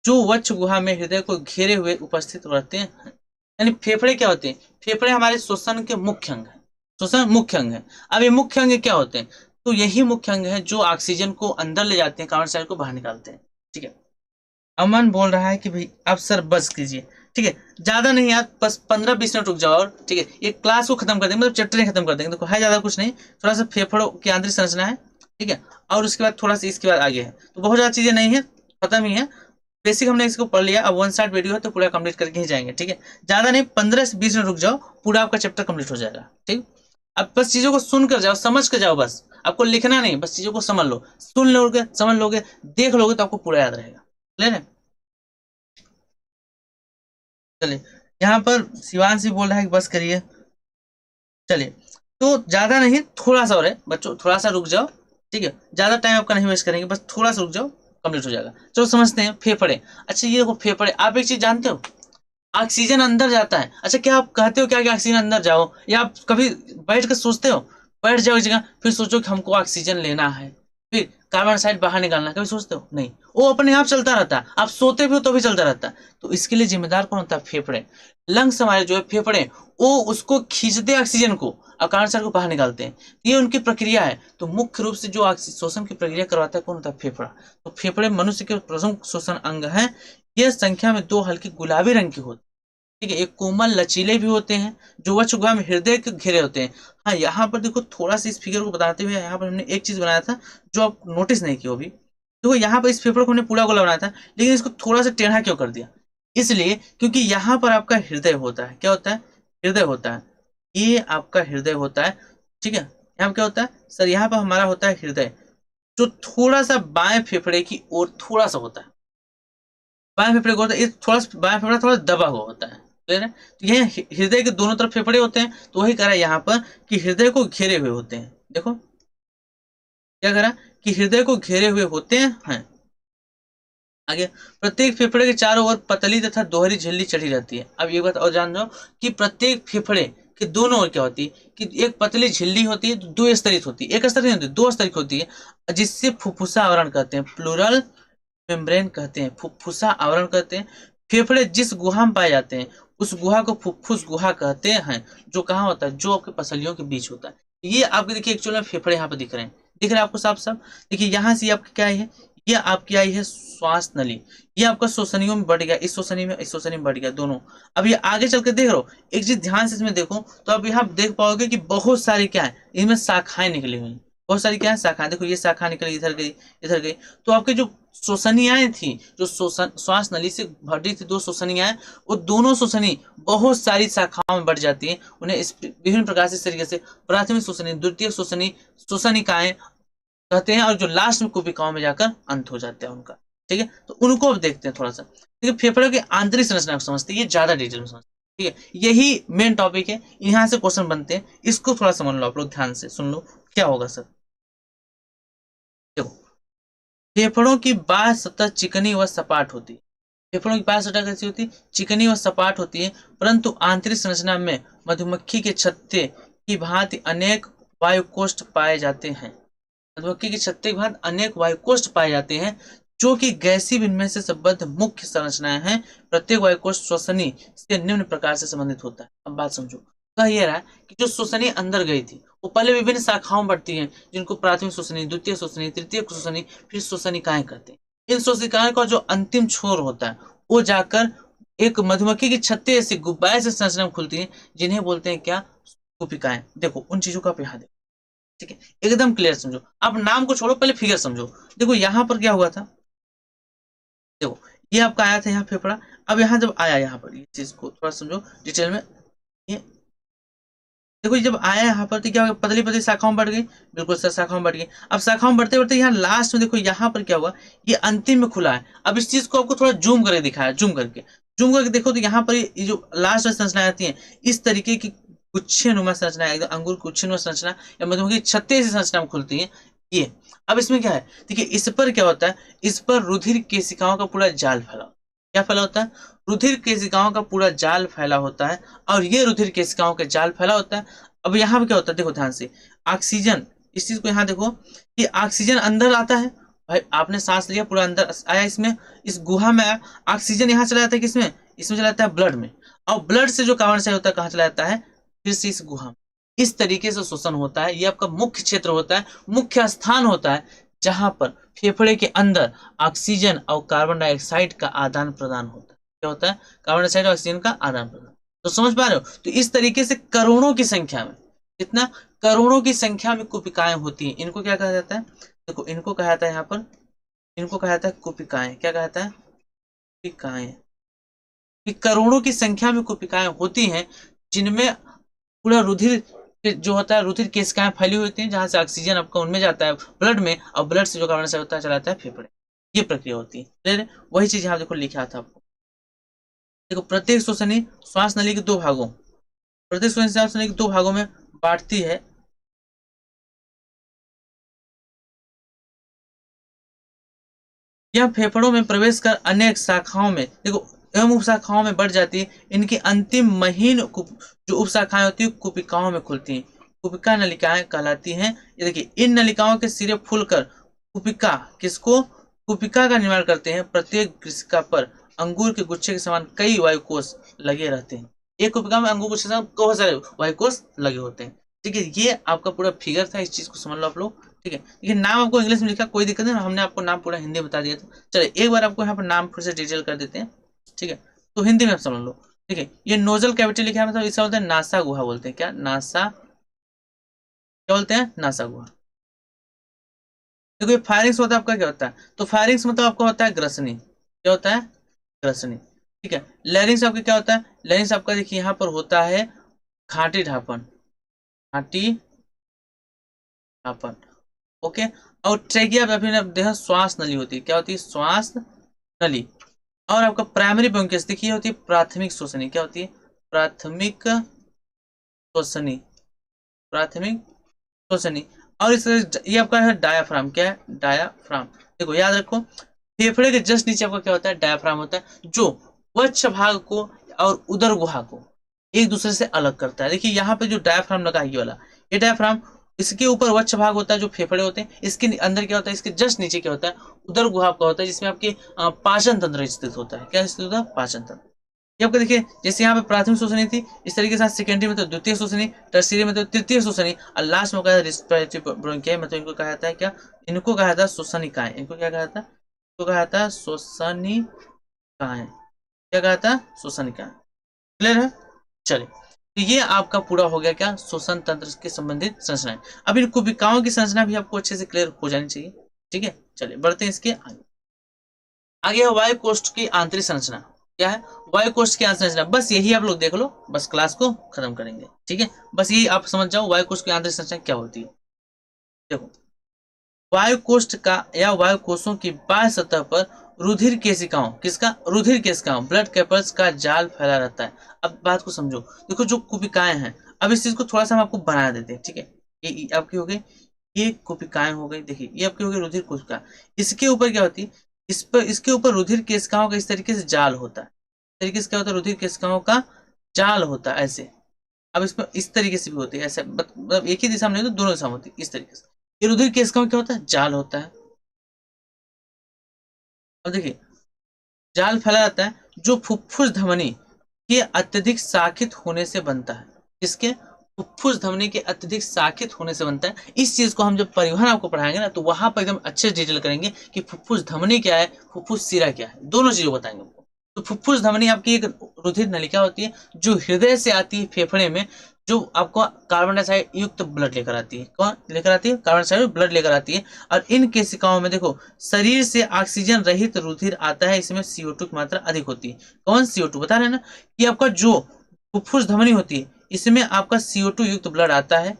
जो वक्ष गुहा में हृदय को घेरे हुए उपस्थित रहते हैं। यानी फेफड़े क्या होते हैं? फेफड़े हमारे श्वसन के मुख्य अंग है, श्वसन मुख्य अंग है। अब ये मुख्य अंग क्या होते हैं? तो यही मुख्य अंग है जो ऑक्सीजन को अंदर ले जाते हैं, कार्बन डाइऑक्साइड को बाहर निकालते हैं। ठीक है, अमन बोल रहा है कि भाई आप सर बस कीजिए। ठीक है, ज्यादा नहीं यार, बस 15-20 मिनट रुक जाओ और ठीक है ये क्लास को खत्म कर देंगे, मतलब चैप्टर ही खत्म कर देंगे। देखो है ज्यादा कुछ नहीं, थोड़ा सा फेफड़ों की आंतरिक संरचना है। ठीक है, और उसके बाद थोड़ा सा इसके बाद आगे है, तो बहुत ज्यादा चीजें नहीं है, खत्म ही है। बेसिक हमने इसको पढ़ लिया, अब 1 शॉट वीडियो है तो पूरा कंप्लीट करके ही जाएंगे। ठीक है, ज्यादा नहीं, 15 से 20 मिनट रुक जाओ, पूरा आपका चैप्टर कंप्लीट हो जाएगा। ठीक, अब बस चीजों को सुन कर जाओ, समझ कर जाओ, बस आपको लिखना नहीं, बस चीजों को समझ लो। सुन लोगे, समझ लोगे, देख लोगे तो आपको पूरा याद रहेगा। ले रहे? चलिए यहाँ पर शिवांश भी बोल रहा है कि बस करिए। चलिए, तो ज्यादा नहीं, थोड़ा सा और है बच्चों, थोड़ा सा रुक जाओ। ठीक है, ज्यादा टाइम आपका नहीं वेस्ट करेंगे, बस थोड़ा सा रुक जाओ, कंप्लीट हो जाएगा। चलो समझते हैं फेफड़े। अच्छा ये देखो फेफड़े, आप एक चीज जानते हो, ऑक्सीजन अंदर जाता है। अच्छा क्या आप कहते हो क्या कि ऑक्सीजन अंदर जाओ, या आप कभी बैठ कर सोचते हो? बैठ जाओ एक जगह, फिर सोचो कि हमको ऑक्सीजन लेना है, फिर कार्बन डाइऑक्साइड बाहर निकालना है, कभी सोचते हो? नहीं, वो अपने आप चलता रहता है। आप सोते भी हो तो भी चलता रहता है। तो इसके लिए जिम्मेदार कौन होता है? फेफड़े। लंग्स हमारे जो है फेफड़े, वो उसको खींचते ऑक्सीजन को और कार्बन डाइऑक्साइड को बाहर निकालते हैं। ये उनकी प्रक्रिया है। तो मुख्य रूप से जो श्वसन की प्रक्रिया करवाता है कौन होता है? फेफड़ा। तो फेफड़े मनुष्य के प्रमुख श्वसन अंग है। यह संख्या में दो हल्के गुलाबी रंग की होती है। ठीक है, एक कोमल लचीले भी होते हैं, जो वक्ष गुहा में हृदय के घेरे होते हैं। हाँ यहाँ पर देखो थोड़ा सा इस फिगर को बताते हुए, यहाँ पर हमने एक चीज बनाया था जो आप नोटिस नहीं किया अभी। देखो यहाँ पर इस फेफड़े को हमने पूरा गोला बनाया था, लेकिन इसको थोड़ा सा टेढ़ा क्यों कर दिया? इसलिए क्योंकि यहाँ पर आपका हृदय होता है। क्या होता है? हृदय होता है, ये आपका हृदय होता है। ठीक है, यहाँ पर क्या होता है सर? यहाँ पर हमारा होता है हृदय, जो थोड़ा सा बाएं फेफड़े की ओर थोड़ा सा होता है। बाएं फेफड़े को होता है, थोड़ा सा बाएं फेफड़ा थोड़ा दबा हुआ होता है। क्लियर है। तो ये हृदय के दोनों तरफ फेफड़े होते हैं, तो वही कह रहा है यहाँ पर कि हृदय को घेरे हुए होते हैं। देखो क्या कह रहा है कि हृदय को घेरे हुए होते हैं। आगे, प्रत्येक फेफड़े के चारों ओर पतली तथा दोहरी झिल्ली चढ़ी रहती है। अब ये बात और जान लो कि प्रत्येक फेफड़े के दोनों ओर क्या होती है कि एक पतली झिल्ली होती है, दो स्तरित होती है, एक स्तरित नहीं होती, दो स्तरित होती है, जिससे फुफ्फुसा आवरण कहते हैं, प्लूरल मेम्ब्रेन कहते हैं, फुफ्फुसा आवरण कहते हैं। फेफड़े जिस गुहा में पाए जाते हैं उस गुहा को फुफ्फुस गुहा कहते हैं, जो कहाँ होता है, जो आपके पसलियों के बीच होता है। ये आपके देखिए एक्चुअल में फेफड़े यहाँ पे दिख रहे हैं, दिख रहे हैं आपको साफ साफ। देखिए यहाँ से आपकी क्या है, ये आपकी आई है श्वास नली, ये आपका श्वसनियों में बढ़ गया, इस श्वसनी में, इस श्वसनी में बढ़ गया दोनों। अब ये आगे चल के देख रहे हो, एक चीज ध्यान से इसमें देखो तो अब यहाँ देख पाओगे कि बहुत सारी क्या है, इनमें शाखाएं निकली हुई, बहुत सारी क्या है शाखाएं। देखो ये शाखा निकली, इधर गई, इधर गई। तो आपके जो श्वसनियाएं थी, जो श्वास नली से भरी थी दो श्वसनियाएं, वो दोनों श्वसनी बहुत सारी शाखाओं में बढ़ जाती है। उन्हें इस विभिन्न प्रकार से इस तरीके से प्राथमिक श्वसनी, द्वितीय श्वसनी, श्वसनिकाएं कहते हैं, और जो लास्ट में कुपिकाओं में जाकर अंत हो जाते हैं उनका। ठीक है, तो उनको अब देखते हैं थोड़ा सा। ठीक है, फेफड़ों की आंतरिक संरचना को समझते हैं, ये ज्यादा डिटेल में समझते हैं। ठीक है, यही मेन टॉपिक है, यहाँ से क्वेश्चन बनते हैं, इसको थोड़ा समझ लो आप लोग, ध्यान से सुन लो क्या होगा सर। देखो, फेफड़ों की बाह्य सतह चिकनी व सपाट होती है। फेफड़ों की बाह्य सतह कैसी होती है, चिकनी व सपाट होती है, परंतु आंतरिक संरचना में मधुमक्खी के छत्ते की भांति अनेक वायुकोष्ठ पाए जाते हैं। मधुमक्खी के छत्ते के बाद अनेक वायुकोष्ठ पाए जाते हैं, जो कि गैसीय विनिमय से संबद्ध मुख्य संरचनाएं हैं। प्रत्येक वायुकोष्ठ श्वसनी से निम्न प्रकार से संबंधित होता है। अब बात समझो, कह ये रहा कि जो श्वसनी अंदर गई थी वो पहले विभिन्न शाखाओं में बढ़ती हैं, जिनको प्राथमिक श्वसनी, द्वितीय श्वसनी, तृतीय श्वसनी, फिर श्वसनिकाएं कहते हैं। इन श्वसनिकाएं का जो अंतिम छोर होता है वो जाकर एक मधुमक्खी के छत्ते ऐसी गुब्बारे से संरचना खुलती है, जिन्हें बोलते हैं क्या, कुपिकाएं। देखो उन चीजों का आप यहाँ देखो। ठीक है, एकदम क्लियर समझो, आप नाम को छोड़ो, पहले फिगर समझो। देखो यहाँ पर क्या हुआ था, देखो ये आपका आया था यहाँ फेफड़ा। अब यहाँ जब आया, यहाँ पर ये चीज को थोड़ा समझो डिटेल में। ये देखो जब आया यहाँ पर तो क्या हो गया, पतली पतली शाखाओं में बढ़ गई, बिल्कुल सर शाखाओं में बढ़ गई। अब शाखाओं में बढ़ते बढ़ते यहाँ लास्ट में देखो यहाँ पर क्या हुआ, ये अंतिम में खुला है। अब इस चीज को आपको थोड़ा जूम करके दिखाया, जूम करके देखो तो यहाँ पर ये जो लास्ट में संरचना आती है, इस तरीके की गुच्छे नुमा संरचना, एकदम अंगूर गुच्छे नुमा संरचना या मधुमक्खी छत्ते से संरचना में खुलती है ये। अब इसमें क्या है, देखिए इस पर क्या होता है, इस पर रुधिर केशिकाओं का पूरा जाल फैला, क्या फैला होता है, रुधिर केशिकाओं का पूरा जाल फैला होता है, और ये रुधिर केशिकाओं का जाल फैला होता है। अब यहाँ पे क्या होता है, देखो ध्यान से, ऑक्सीजन, इस चीज को यहाँ देखो, ये ऑक्सीजन अंदर आता है, भाई आपने सांस लिया पूरा अंदर आया, इसमें इस गुहा में आया, ऑक्सीजन यहाँ चला जाता है, किसमें, इसमें चला जाता है ब्लड में, और ब्लड से जो कार्बन डाइऑक्साइड होता है कहाँ चला जाता है, फिर से इस गुहा में। इस तरीके से शोषण होता है, ये आपका मुख्य क्षेत्र होता है, मुख्य स्थान होता है, जहां पर फेफड़े के अंदर ऑक्सीजन और कार्बन डाइऑक्साइड का आदान प्रदान होता है। क्या होता है, कार्बन डाइऑक्साइड और ऑक्सीजन का आदान प्रदान। तो समझ पा रहे हो, तो इस तरीके से करोड़ों की संख्या में, कितना, करोड़ों की संख्या में कुपिकाएं होती हैं। इनको क्या कहा जाता है, देखो इनको कहा जाता है यहाँ पर, इनको कहा जाता है कुपिकाएं। क्या कहा जाता है, कुपिकाएं। कि करोड़ों की संख्या में कुपिकाएं होती हैं, जिनमें पूरा रुधिर जो होता है, रुधिर केशिकाएं फैली हुई होती हैं, जहां से ऑक्सीजन आपका उनमें जाता है ब्लड में, और ब्लड से जो कार्बन डाइऑक्साइड होता है चला जाता है फेफड़े। ये प्रक्रिया होती है। वही चीज यहाँ देखो लिखा था आपको। देखो प्रत्येक श्वसनी श्वास नली के दो भागों, प्रत्येक श्वसनी श्वास नली के दो भागों में बांटती है। यह फेफड़ों में प्रवेश कर अनेक शाखाओं में, देखो एवं उप शाखाओं में बढ़ जाती है। इनकी अंतिम महीन जो उप शाखाएं होती है कुपिकाओं में खुलती हैं, कुपिका नलिकाएं कहलाती हैं। ये देखिए इन नलिकाओं के सिरे फूलकर कुपिका, किसको, कुपिका का निर्माण करते हैं। प्रत्येक कोशिका पर अंगूर के गुच्छे के समान कई वायुकोष लगे रहते हैं। एक कुपिका में अंगूर गुच्छे के समान बहुत सारे वायुकोष लगे होते हैं। ठीक है, ये आपका पूरा फिगर था, इस चीज को समझ लो आप लोग। ठीक है, देखिए नाम आपको इंग्लिश में लिखा, कोई दिक्कत नहीं, हमने आपको नाम पूरा हिंदी में बता दिया था। चलिए एक बार आपको यहाँ पर नाम फिर से डिटेल कर देते हैं। ठीक है, तो हिंदी में आप समझ लो। ठीक है, ये नोजल कैविटी लिखा है, मतलब इसे बोलते हैं नासा गुहा, बोलते हैं क्या, नासा, क्या बोलते हैं, नासा गुहा। देखो ये फायरिंग्स मतलब आपका क्या होता है, तो फायरिंग्स मतलब आपका होता है ग्रसनी। क्या होता है, ग्रसनी। ठीक है, लैरिंग्स आपका क्या होता है, लैरिंग्स आपका देखिए यहाँ पर होता है घाटी ढापन, घाटी ढापन। ओके, और ट्रेकिया देखा श्वास नली होती है, क्या होती है, श्वास नली। और आपका प्राइमरी ब्रोंकियस देखिए होती है प्राथमिक श्वसनी, क्या होती है प्राथमिक श्वसनी, प्राथमिक श्वसनी। और इस ये आपका है डायाफ्राम, क्या है डायाफ्राम। देखो याद रखो फेफड़े के जस्ट नीचे आपका क्या होता है डायाफ्राम होता है, जो वक्ष भाग को और उदर गुहा को एक दूसरे से अलग करता है। देखिए यहाँ पे जो डायाफ्राम लगा है ये वाला, ये डायाफ्राम, इसके ऊपर वक्ष भाग होता है जो फेफड़े होते हैं, इसके अंदर क्या होता है इसके जस्ट नीचे क्या होता है उदर गुहा का होता है, जिसमें आपके पाचन तंत्र स्थित होता है। क्या स्थित होता है पाचन तंत्र। ये आपको देखिए जैसे यहाँ पे प्राथमिक श्वसनी थी, इस तरीके से सेकेंडरी में तो द्वितीय श्वसनी, टर्शियरी में तो तृतीय श्वसनी, और लास्ट में कहा रिस्पिरेटरी ब्रोंकिया में तो इनको कहा जाता है क्या, इनको कहा जाता है श्वसनिकाएं। इनको क्या कहा जाता है, इनको कहा जाता है श्वसनिकाएं। क्या कहा जाता है श्वसनिकाएं। क्लियर है। चलिए तो ये आपका पूरा हो गया क्या श्वसन तंत्र के संबंधित संरचनाएं। अब इन कुबिकाओं की संरचना भी आपको अच्छे से क्लियर हो जानी चाहिए। ठीक है चलिए बढ़ते हैं इसके आगे। आगे है वायु कोष्ठ की आंतरिक संरचना। क्या है वायु कोष्ठ की आंतरिक संरचना, बस यही आप लोग देख लो, बस क्लास को खत्म करेंगे। ठीक है बस यही आप समझ जाओ वायु कोष्ठ की आंतरिक संरचना क्या होती है। देखो वायु कोष्ठ का या वायु कोषों की बाह्य सतह पर रुधिर केशिकाओं, किसका रुधिर केशिकाओं ब्लड कैपल्स का जाल फैला रहता है। अब बात को समझो, देखो जो कुपिकाएं हैं, अब इस चीज को थोड़ा सा हम आपको बना देते हैं। ठीक है ये आपकी हो गई, ये कुपिकाएं हो गई, देखिए ये आपकी हो गई रुधिर कोशिका। इसके ऊपर क्या होती है, इस पर इसके ऊपर रुधिर केशिकाओं का इस तरीके से जाल होता है। इस तरीके से क्या होता है रुधिर केशिकाओं का जाल होता है ऐसे। अब इसमें इस तरीके से भी होती है ऐसे, मतलब एक ही दिशा में नहीं तो दोनों दिशा में होती है इस तरीके से। ये रुधिर केशिकाओं क्या होता है जाल होता है। अब देखिए जाल फैला जाता है जो फुफ्फुस धमनी के अत्यधिक शाखित होने से बनता है। किसके फुफ्फुस धमनी के अत्यधिक शाखित होने से बनता है। इस चीज को हम जब परिवहन आपको पढ़ाएंगे ना तो वहां पर एकदम अच्छे डिटेल करेंगे कि फुफ्फुस धमनी क्या है फुफ्फुस शिरा क्या है, दोनों चीजों बताएंगे आपको। तो फुफ्फुस धमनी आपकी एक रुधिर नलिका होती है जो हृदय से आती है फेफड़े में, जो आपको कार्बन डाइऑक्साइड युक्त ब्लड लेकर आती है। कौन लेकर आती है, कार्बन डाइऑक्साइड ब्लड लेकर आती है। और इन केशिकाओं में देखो शरीर से ऑक्सीजन रहित रुधिर आता है, इसमें CO2 की मात्रा अधिक होती है। कौन CO2 बता रहे हैं ना कि आपका जो फुफ्फुस धमनी होती है इसमें आपका CO2 युक्त ब्लड आता है।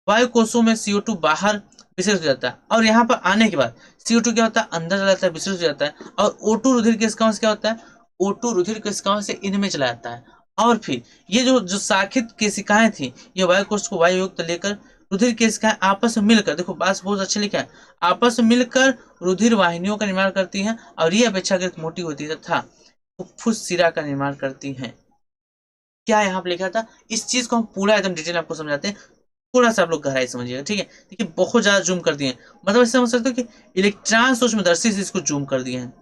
वायु कोषों में CO2 बाहर विसर्जित हो जाता है, और यहाँ पर आने के बाद CO2 क्या होता है अंदर चला जाता है, विसर्जित हो जाता है। और O2 रुधिर केशिकाओं से क्या होता है, O2 रुधिर केशिकाओं से इनमें चला जाता है। और फिर ये जो जो शाखित केशिकाएं थी, ये वायु कोष को वायु युक्त लेकर रुधिर केशिकाएं आपस में मिलकर, देखो बात बहुत अच्छी लिखा है, आपस में मिलकर रुधिर वाहिनियों का निर्माण करती हैं, और ये अपेक्षाकृत मोटी होती है तथा फुफ्फुस शिरा का निर्माण करती हैं। क्या यहाँ पे लिखा था, इस चीज को हम पूरा एकदम डिटेल आपको समझाते हैं, थोड़ा सा आप लोग गहराई समझिएगा। ठीक है देखिए बहुत ज्यादा जूम कर दिए, मतलब ऐसे समझ सकते हो कि इलेक्ट्रॉन सूक्ष्मदर्शी से इसको जूम कर दिए हैं।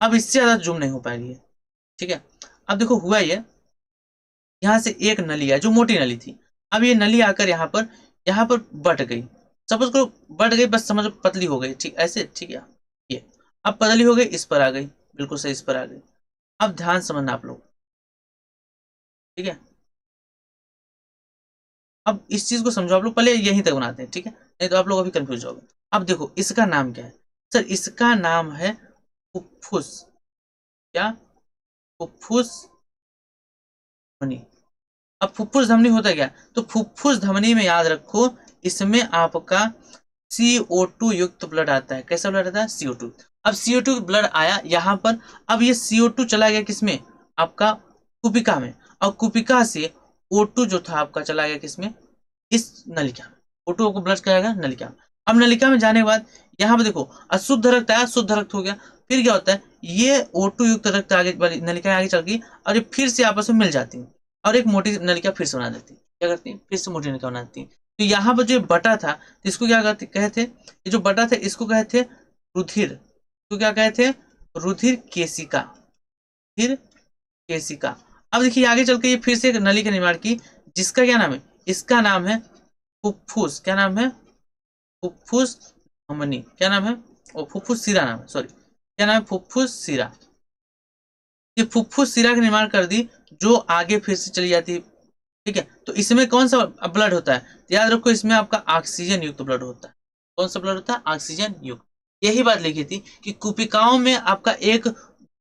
अब इससे ज्यादा जूम नहीं हो पाएगी। ठीक है अब देखो हुआ ये, यहाँ से एक नली है जो मोटी नली थी, अब ये नली आकर यहाँ पर बट गई। सपोज करो बट गई, बस समझो पतली हो गई। ठीक ऐसे, ठीक है ये अब पतली हो गई, इस पर आ गई, बिल्कुल सही इस पर आ गई। अब ध्यान समझना आप लोग। ठीक है अब इस चीज को समझो आप लोग, पहले यहीं तक बनाते हैं ठीक है, नहीं तो आप लोग अभी कंफ्यूज हो गए। अब देखो इसका नाम क्या है सर, इसका नाम है फुफ्फुस, क्या फुफ्फुस धमनी। अब फुफ्फुस धमनी होता क्या, तो फुफ्फुस धमनी में याद रखो इसमें आपका CO2 युक्त ब्लड आता है। कैसा ब्लड आता है CO2। अब CO2 ब्लड आया यहाँ पर, अब ये CO2 चला गया किसमें आपका कुपिका में, और कुपिका से O2 जो था आपका चला गया किसमें इस नलिका में। O2 को ब्लड क्या नलिका में। अब नलिका में जाने के बाद यहाँ पे देखो अशुद्ध रक्त आया, शुद्ध रक्त हो गया। फिर क्या होता है ये O2 युक्त रक्त आगे वाली नलिका आगे चल गई, और ये फिर से आपस में मिल जाती है, और एक मोटी नलिका फिर से बना देती है। क्या करती है फिर से मोटी नलिका बनाती है। तो यहाँ पर जो बटा था तो इसको क्या कहे थे, ये जो बटा था इसको कहे थे रुधिर, तो क्या कहे थे रुधिर केशिका, रुधिर केशिका। अब देखिए आगे चल के ये फिर से एक नली का निर्माण की, जिसका क्या नाम है, इसका नाम है फुफ्फुस। क्या नाम है फुफ्फुस धमनी। क्या नाम है ओ फुफ्फुस शिरा नाम है, सॉरी क्या नाम है फुफ्फुस शिरा। ये फुफ्फुस शिरा का निर्माण कर दी जो आगे फिर से चली जाती है। ठीक है तो इसमें कौन सा ब्लड होता है, तो याद रखो इसमें आपका ऑक्सीजन युक्त ब्लड होता है। कौन सा ब्लड होता है ऑक्सीजन युक्त। यही बात लिखी थी कि कुपिकाओं में आपका एक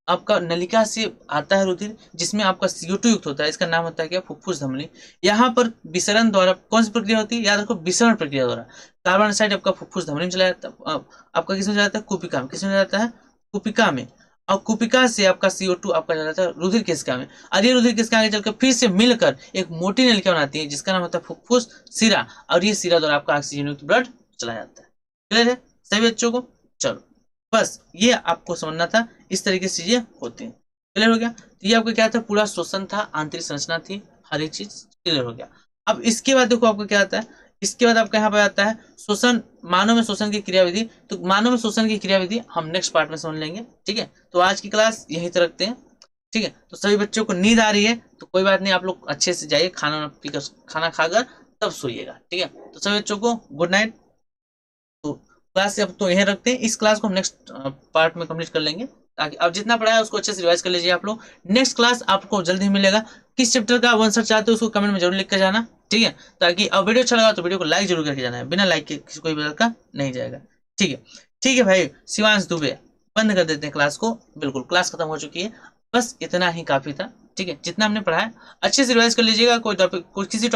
आपका नलिका से आता है रुधिर जिसमें आपका CO2 युक्त होता है, इसका नाम होता है क्या फुफ्फुस धमनी। यहाँ पर विसरण द्वारा कौन सी प्रक्रिया होती है, याद रखो विसरण प्रक्रिया द्वारा कार्बन डाइऑक्साइड आपका फुफ्फुस धमनी में चला जाता है, आपका किसमें जाता है कुपिका में, किसमें जाता है कुपिका में। और कुपिका से आपका CO2 आपका चला जाता है रुधिर केशिका में, और ये रुधिर केशिका आगे चलकर फिर से मिलकर एक मोटी नलिका बनाती है जिसका नाम होता है फुफ्फुस सिरा, और ये सिरा द्वारा आपका ऑक्सीजन युक्त ब्लड चला जाता है। क्लियर है सभी बच्चों को? चलो बस ये आपको समझना था, इस तरीके से चीजें होती हैं। क्लियर हो गया? तो ये आपका क्या था, पूरा शोषण था, आंतरिक संरचना थी, हर एक चीज क्लियर हो गया। अब इसके बाद देखो आपका क्या आता है, इसके बाद आपका यहाँ पे आता है शोषण, मानव में शोषण की क्रियाविधि। तो मानव में शोषण की क्रियाविधि हम नेक्स्ट पार्ट में समझ लेंगे, ठीक है। तो आज की क्लास यहीं तक रखते हैं, ठीक है। तो सभी बच्चों को नींद आ रही है तो कोई बात नहीं, आप लोग अच्छे से जाइए, खाना पीकर, खाना खाकर तब सोइएगा, ठीक है। तो सभी बच्चों को गुड नाइट। तो क्लास अब तो यहीं रखते हैं, इस क्लास को हम नेक्स्ट पार्ट में कंप्लीट कर लेंगे, ताकि अब जितना पढ़ा है उसको अच्छे से रिवाइज कर लीजिए आप लोग। नेक्स्ट क्लास आपको जल्दी मिलेगा। किस चैप्टर का आंसर चाहते हो उसको कमेंट में जरूर लिख कर जाना, ठीक है। ताकि अब वीडियो अच्छा लगा तो वीडियो को लाइक जरूर करके जाना है, बिना लाइक के किसी कोई का नहीं जाएगा, ठीक है। ठीक है भाई, शिवांश दुबे बंद कर देते हैं क्लास को, बिल्कुल क्लास खत्म हो चुकी है, बस इतना ही काफी था, ठीक है। जितना हमने पढ़ा है अच्छे से रिवाइज कर लीजिएगा, कोई टॉपिक, कोई किसी